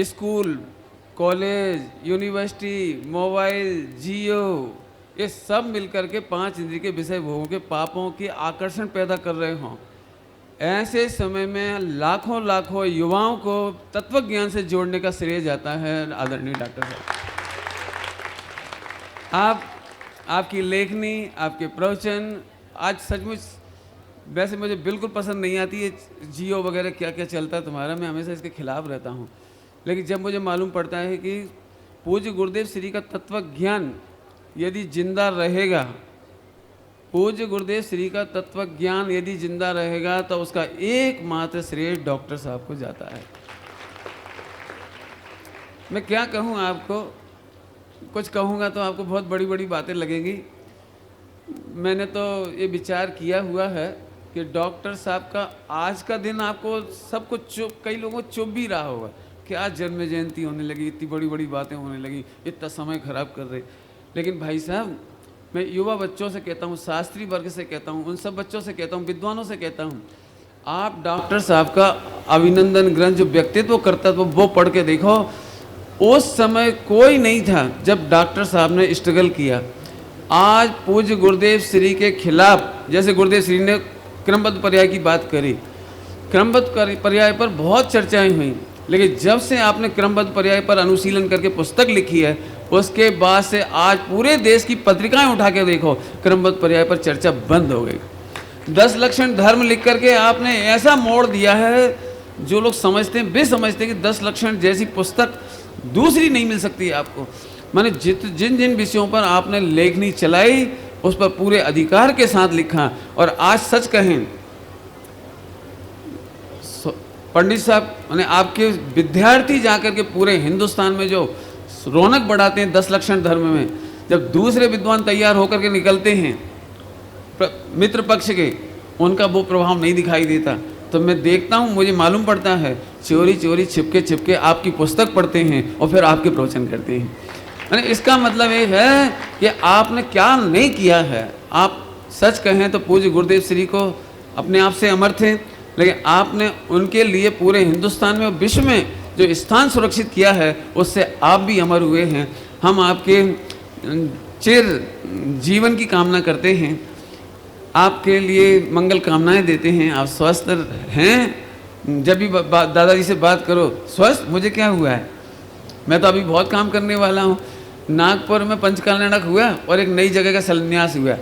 स्कूल, कॉलेज, यूनिवर्सिटी, मोबाइल, जियो, ये सब मिलकर के 5 इंद्रिय के विषय भोगों के पापों की आकर्षण पैदा कर रहे हों, ऐसे समय में लाखों लाखों युवाओं को तत्व ज्ञान से जोड़ने का श्रेय जाता है आदरणीय डॉक्टर साहब। आपकी लेखनी, आपके प्रवचन आज सचमुच, वैसे मुझे बिल्कुल पसंद नहीं आती है जियो वगैरह क्या क्या चलता है तुम्हारा, मैं हमेशा इसके खिलाफ रहता हूँ। लेकिन जब मुझे मालूम पड़ता है कि पूज्य गुरुदेव श्री का तत्व ज्ञान यदि जिंदा रहेगा, पूज्य गुरुदेव श्री का तत्व ज्ञान यदि जिंदा रहेगा तो उसका एकमात्र श्रेय डॉक्टर साहब को जाता है। मैं क्या कहूँ आपको, कुछ कहूँगा तो आपको बहुत बड़ी बड़ी बातें लगेंगी। मैंने तो ये विचार किया हुआ है कि डॉक्टर साहब का आज का दिन आपको सब कुछ चुप, कई लोगों को चुप भी रहा होगा कि आज जन्म जयंती होने लगी, इतनी बड़ी बड़ी बातें होने लगी, इतना समय खराब कर रहे। लेकिन भाई साहब, मैं युवा बच्चों से कहता हूँ, शास्त्री वर्ग से कहता हूँ, उन सब बच्चों से कहता हूँ, विद्वानों से कहता हूँ, आप डॉक्टर साहब का अभिनंदन ग्रंथ जो व्यक्तित्व कर्तव्य वो पढ़ के देखो। उस समय कोई नहीं था जब डॉक्टर साहब ने स्ट्रगल किया। आज पूज्य गुरुदेव श्री के खिलाफ, जैसे गुरुदेव श्री ने क्रमबद्ध पर्याय की बात करी, क्रमबद्ध पर्याय पर बहुत चर्चाएं हुई, लेकिन जब से आपने क्रमबद्ध पर्याय पर अनुशीलन करके पुस्तक लिखी है, उसके बाद से आज पूरे देश की पत्रिकाएं उठा के देखो, क्रमबद्ध पर्याय पर चर्चा बंद हो गई। 10 लक्षण धर्म लिख करके आपने ऐसा मोड़ दिया है, जो लोग समझते हैं, वे समझते हैं कि 10 लक्षण जैसी पुस्तक दूसरी नहीं मिल सकती आपको। मैंने जिन जिन विषयों पर आपने लेखनी चलाई, उस पर पूरे अधिकार के साथ लिखा। और आज सच कहें, पंडित साहब मैंने आपके विद्यार्थी जाकर के पूरे हिंदुस्तान में जो रौनक बढ़ाते हैं 10 लक्षण धर्म में, जब दूसरे विद्वान तैयार होकर के निकलते हैं मित्र पक्ष के, उनका वो प्रभाव नहीं दिखाई देता। तो मैं देखता हूँ, मुझे मालूम पड़ता है, चोरी चोरी छिपके छिपके आपकी पुस्तक पढ़ते हैं और फिर आपके प्रवचन करते हैं। मैंने इसका मतलब ये है कि आपने क्या नहीं किया है। आप सच कहें तो पूज्य गुरुदेव श्री को अपने आप से अमर थे, लेकिन आपने उनके लिए पूरे हिंदुस्तान में और विश्व में जो स्थान सुरक्षित किया है, उससे आप भी अमर हुए हैं। हम आपके चिर जीवन की कामना करते हैं, आपके लिए मंगल कामनाएं देते हैं। आप स्वस्थ हैं। जब भी दादाजी से बात करो, स्वस्थ, मुझे क्या हुआ है, मैं तो अभी बहुत काम करने वाला हूँ। नागपुर में पंचकल्याणक हुआ और एक नई जगह का शिलान्यास हुआ,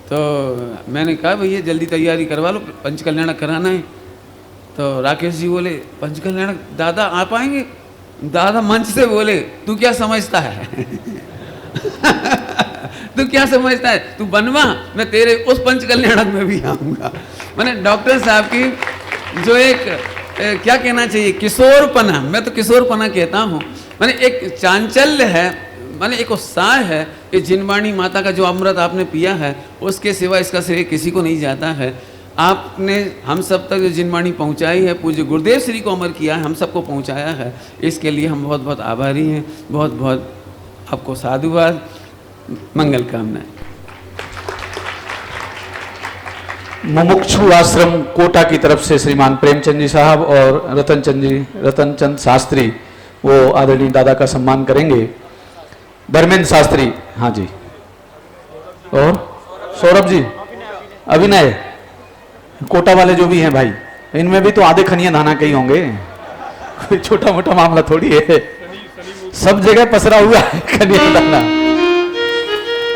तो मैंने कहा भैया जल्दी तैयारी करवा लो, पंचकल्याणक कराना है। तो राकेश जी बोले, पंचकल्याणक दादा आ पाएंगे? दादा मंच से बोले, तू क्या समझता है तू क्या समझता है, तू बनवा, मैं तेरे उस पंचकल्याणक में भी आऊँगा। मैंने डॉक्टर साहब की जो एक क्या कहना चाहिए, किशोरपना, मैं तो किशोरपना कहता हूँ, मैंने एक चांचल्य है, मैंने एक उत्साह है कि जिनवाणी माता का जो अमृत आपने पिया है, उसके सिवा इसका श्रेय किसी को नहीं जाता है। आपने हम सब तक जो जिनवाणी पहुंचाई है, पूज्य गुरुदेव श्री को अमर किया है, हम सबको पहुंचाया है, इसके लिए हम बहुत बहुत आभारी हैं। बहुत बहुत आपको साधुवाद, मंगल कामनाएं। मुमुक्षु आश्रम कोटा की तरफ से श्रीमान प्रेमचंद जी साहब और रतन चंद शास्त्री वो आदरणीय दादा का सम्मान करेंगे। धर्मेंद्र शास्त्री, हाँ जी, और सौरभ जी, अभिनय, कोटा वाले जो भी हैं भाई, इनमें भी तो आधे खनिया धाना के ही होंगे, कोई छोटा मोटा मामला थोड़ी है, सब जगह पसरा हुआ है खनिया धाना।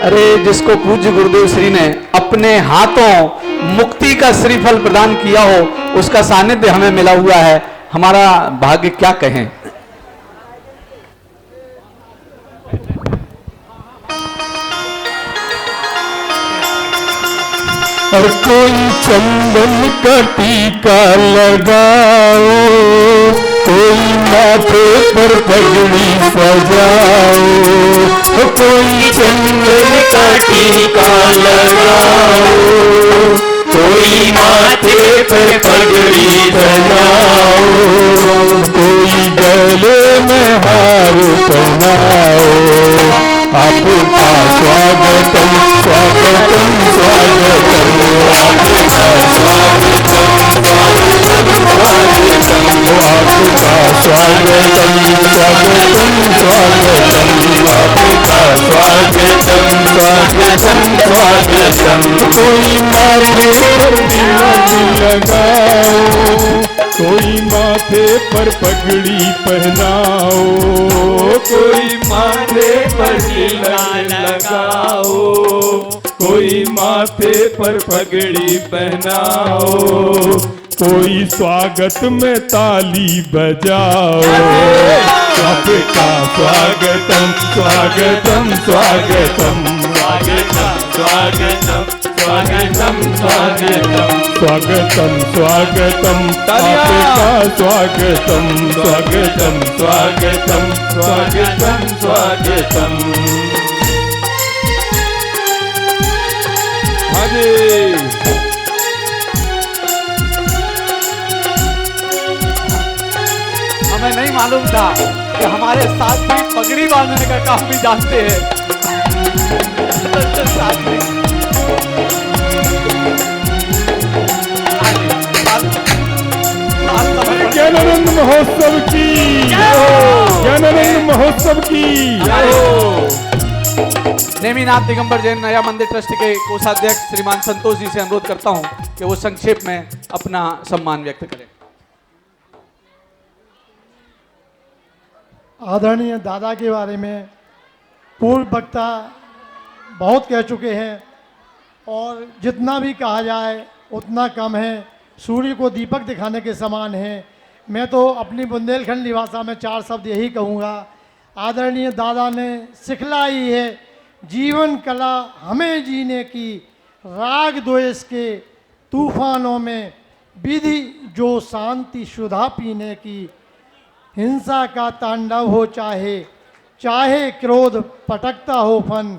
अरे जिसको पूज्य गुरुदेव श्री ने अपने हाथों मुक्ति का श्रीफल प्रदान किया हो, उसका सानिध्य हमें मिला हुआ है, हमारा भाग्य क्या कहें। और कोई चंदन का टीका लगाओ, कोई माथे पर पगड़ी सजाओ, कोई चंदन का टीका लगाओ, कोई माथे पर पगड़ी सजाओ, कोई गले में हार पहनाओ। आपका स्वागतम स्वागतम स्वागतम, आपका स्वागतम स्वागतम स्वागतम, आपका स्वागतम स्वागतम स्वागतम, आपका स्वागतम स्वागतम स्वागतम। कोई माथे पर तिलक लगाओ, कोई माथे पर पगड़ी पहनाओ, कोई माथे पर तिलक लगाओ, कोई माथे पर पगड़ी पहनाओ, कोई स्वागत में ताली बजाओ। आपका स्वागतम स्वागतम स्वागतम, स्वागतम स्वागतम स्वागतम स्वागतम, स्वागतम स्वागतम, आपका स्वागतम स्वागतम स्वागतम स्वागतम स्वागतम। हाँ जी, हमें नहीं मालूम था कि हमारे साथ भी पगड़ी बांधने का काम भी जानते हैं। ज्ञानानंद महोत्सव की, ज्ञानानंद महोत्सव की। नेमिनाथ दिगंबर जैन नया मंदिर ट्रस्ट के कोषाध्यक्ष श्रीमान संतोष जी से अनुरोध करता हूं कि वो संक्षेप में अपना सम्मान व्यक्त करें। आदरणीय दादा के बारे में पूर्व वक्ता बहुत कह चुके हैं और जितना भी कहा जाए उतना कम है। सूर्य को दीपक दिखाने के समान है। मैं तो अपनी बुंदेलखंड भाषा में 4 शब्द यही कहूँगा। आदरणीय दादा ने सिखलाई है जीवन कला हमें जीने की, राग द्वेष के तूफानों में विधि जो शांति सुधा पीने की। हिंसा का तांडव हो चाहे चाहे क्रोध पटकता हो फन,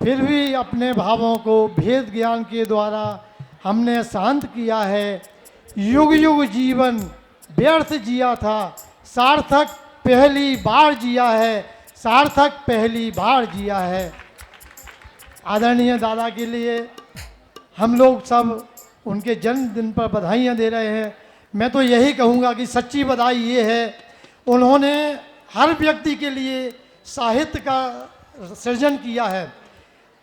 फिर भी अपने भावों को भेद ज्ञान के द्वारा हमने शांत किया है। युग युग जीवन व्यर्थ जिया था, सार्थक पहली बार जिया है, सार्थक पहली बार जिया है। आदरणीय दादा के लिए हम लोग सब उनके जन्मदिन पर बधाइयाँ दे रहे हैं। मैं तो यही कहूँगा कि सच्ची बधाई ये है, उन्होंने हर व्यक्ति के लिए साहित्य का सृजन किया है।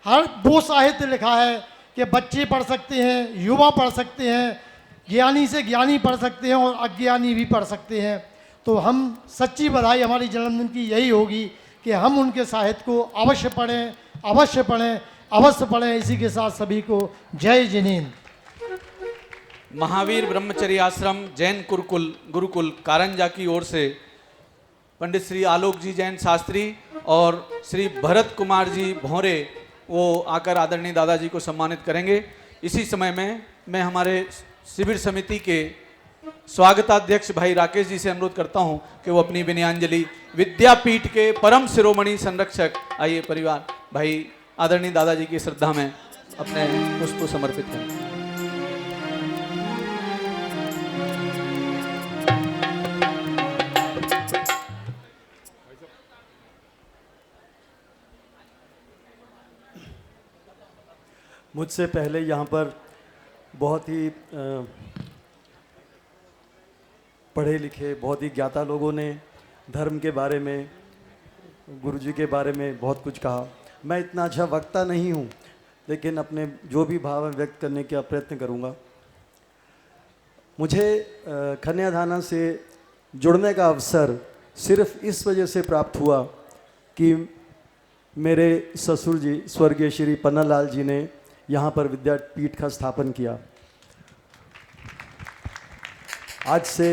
हर वो साहित्य लिखा है कि बच्चे पढ़ सकते हैं, युवा पढ़ सकते हैं, ज्ञानी से ज्ञानी पढ़ सकते हैं और अज्ञानी भी पढ़ सकते हैं। तो हम सच्ची बधाई हमारी जन्मदिन की यही होगी कि हम उनके साहित्य को अवश्य पढ़ें, अवश्य पढ़ें, अवश्य पढ़ें। इसी के साथ सभी को जय जिनेन्द्र। महावीर ब्रह्मचर्य आश्रम जैन गुरुकुल कारंजा की ओर से पंडित श्री आलोक जी जैन शास्त्री और श्री भरत कुमार जी भौरे वो आकर आदरणीय दादाजी को सम्मानित करेंगे। इसी समय में मैं हमारे शिविर समिति के स्वागताध्यक्ष भाई राकेश जी से अनुरोध करता हूं कि वो अपनी विनयांजलि विद्यापीठ के परम शिरोमणि संरक्षक, आइए परिवार भाई आदरणीय दादाजी की श्रद्धा में अपने पुष्प समर्पित करें। मुझसे पहले यहाँ पर बहुत ही पढ़े लिखे, बहुत ही ज्ञाता लोगों ने धर्म के बारे में, गुरुजी के बारे में बहुत कुछ कहा। मैं इतना अच्छा वक्ता नहीं हूँ, लेकिन अपने जो भी भाव व्यक्त करने का प्रयत्न करूँगा। मुझे कन्यादान से जुड़ने का अवसर सिर्फ इस वजह से प्राप्त हुआ कि मेरे ससुर जी स्वर्गीय श्री पन्नालाल जी ने यहाँ पर विद्यापीठ का स्थापन किया आज से।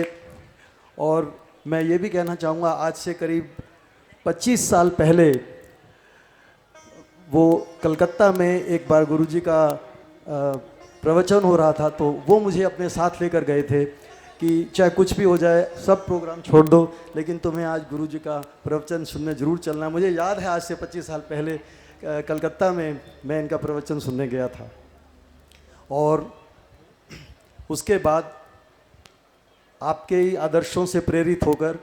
और मैं ये भी कहना चाहूँगा, आज से करीब 25 साल पहले वो कलकत्ता में एक बार गुरुजी का प्रवचन हो रहा था, तो वो मुझे अपने साथ लेकर गए थे कि चाहे कुछ भी हो जाए, सब प्रोग्राम छोड़ दो, लेकिन तुम्हें आज गुरुजी का प्रवचन सुनने ज़रूर चलना है। मुझे याद है आज से 25 साल पहले कलकत्ता में मैं इनका प्रवचन सुनने गया था। और उसके बाद आपके ही आदर्शों से प्रेरित होकर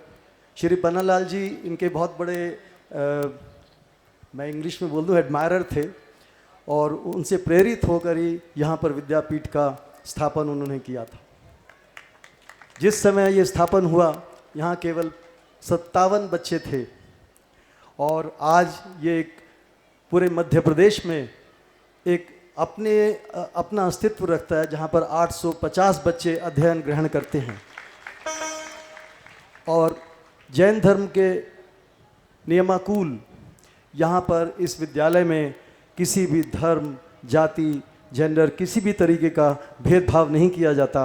श्री पन्नालाल जी इनके बहुत बड़े मैं इंग्लिश में बोल दूँ एडमायरर थे, और उनसे प्रेरित होकर ही यहाँ पर विद्यापीठ का स्थापन उन्होंने किया था। जिस समय ये स्थापन हुआ यहाँ केवल 57 बच्चे थे, और आज ये एक पूरे मध्य प्रदेश में एक अपना अस्तित्व रखता है, जहाँ पर 850 बच्चे अध्ययन ग्रहण करते हैं। और जैन धर्म के नियमाकुल यहाँ पर इस विद्यालय में किसी भी धर्म, जाति, जेंडर, किसी भी तरीके का भेदभाव नहीं किया जाता।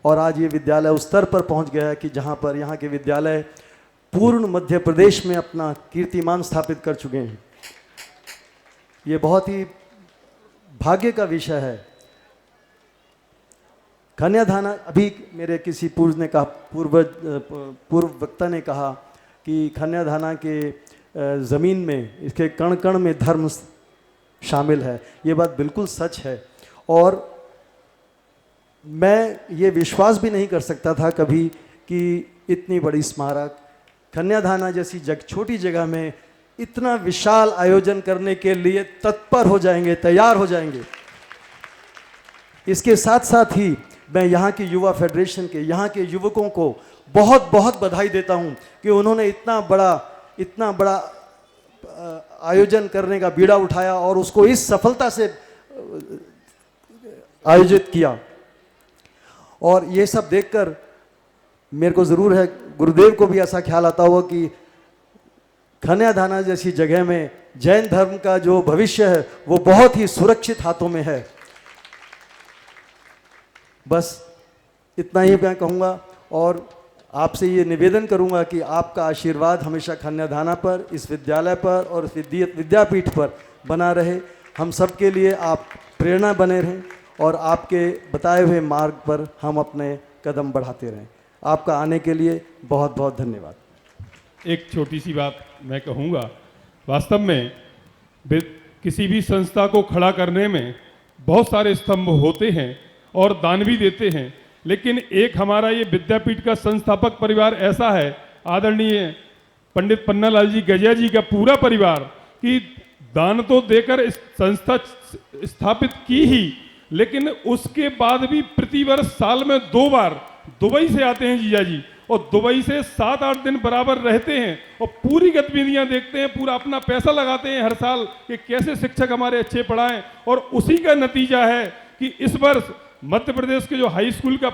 और आज ये विद्यालय उस स्तर पर पहुँच गया है कि जहाँ पर यहाँ के विद्यालय पूर्ण मध्य प्रदेश में अपना कीर्तिमान स्थापित कर चुके हैं। ये बहुत ही भाग्य का विषय है। कन्यादान, अभी मेरे किसी पूर्व ने कहा, पूर्व वक्ता ने कहा कि कन्यादान के ज़मीन में, इसके कण कण में धर्म शामिल है। ये बात बिल्कुल सच है। और मैं ये विश्वास भी नहीं कर सकता था कभी कि इतनी बड़ी स्मारक कन्यादान जैसी छोटी जगह में इतना विशाल आयोजन करने के लिए तत्पर हो जाएंगे, तैयार हो जाएंगे। इसके साथ साथ ही मैं यहाँ की युवा फेडरेशन के, यहाँ के युवकों को बहुत बहुत बधाई देता हूँ कि उन्होंने इतना बड़ा आयोजन करने का बीड़ा उठाया और उसको इस सफलता से आयोजित किया। और ये सब देखकर मेरे को ज़रूर है, गुरुदेव को भी ऐसा ख्याल आता होगा कि कन्यादान जैसी जगह में जैन धर्म का जो भविष्य है वो बहुत ही सुरक्षित हाथों में है। बस इतना ही मैं कहूँगा और आपसे ये निवेदन करूँगा कि आपका आशीर्वाद हमेशा कन्यादान पर, इस विद्यालय पर और विद्यापीठ पर बना रहे। हम सब के लिए आप प्रेरणा बने रहें और आपके बताए हुए मार्ग पर हम अपने कदम बढ़ाते रहें। आपका आने के लिए बहुत बहुत धन्यवाद। एक छोटी सी बात मैं कहूँगा, वास्तव में किसी भी संस्था को खड़ा करने में बहुत सारे स्तंभ होते हैं और दान भी देते हैं, लेकिन एक हमारा ये विद्यापीठ का संस्थापक परिवार ऐसा है, आदरणीय पंडित पन्नालाल जी गजिया जी का पूरा परिवार, कि दान तो देकर इस संस्था स्थापित की ही, लेकिन उसके बाद भी प्रतिवर्ष साल में 2 बार दुबई से आते हैं जीजा जी, और दुबई से 7-8 दिन बराबर रहते हैं और पूरी गतिविधियां देखते हैं, पूरा अपना पैसा लगाते हैं हर साल कि कैसे शिक्षक हमारे अच्छे पढ़ाएं। और उसी का नतीजा है कि इस वर्ष मध्य प्रदेश के जो हाई स्कूल का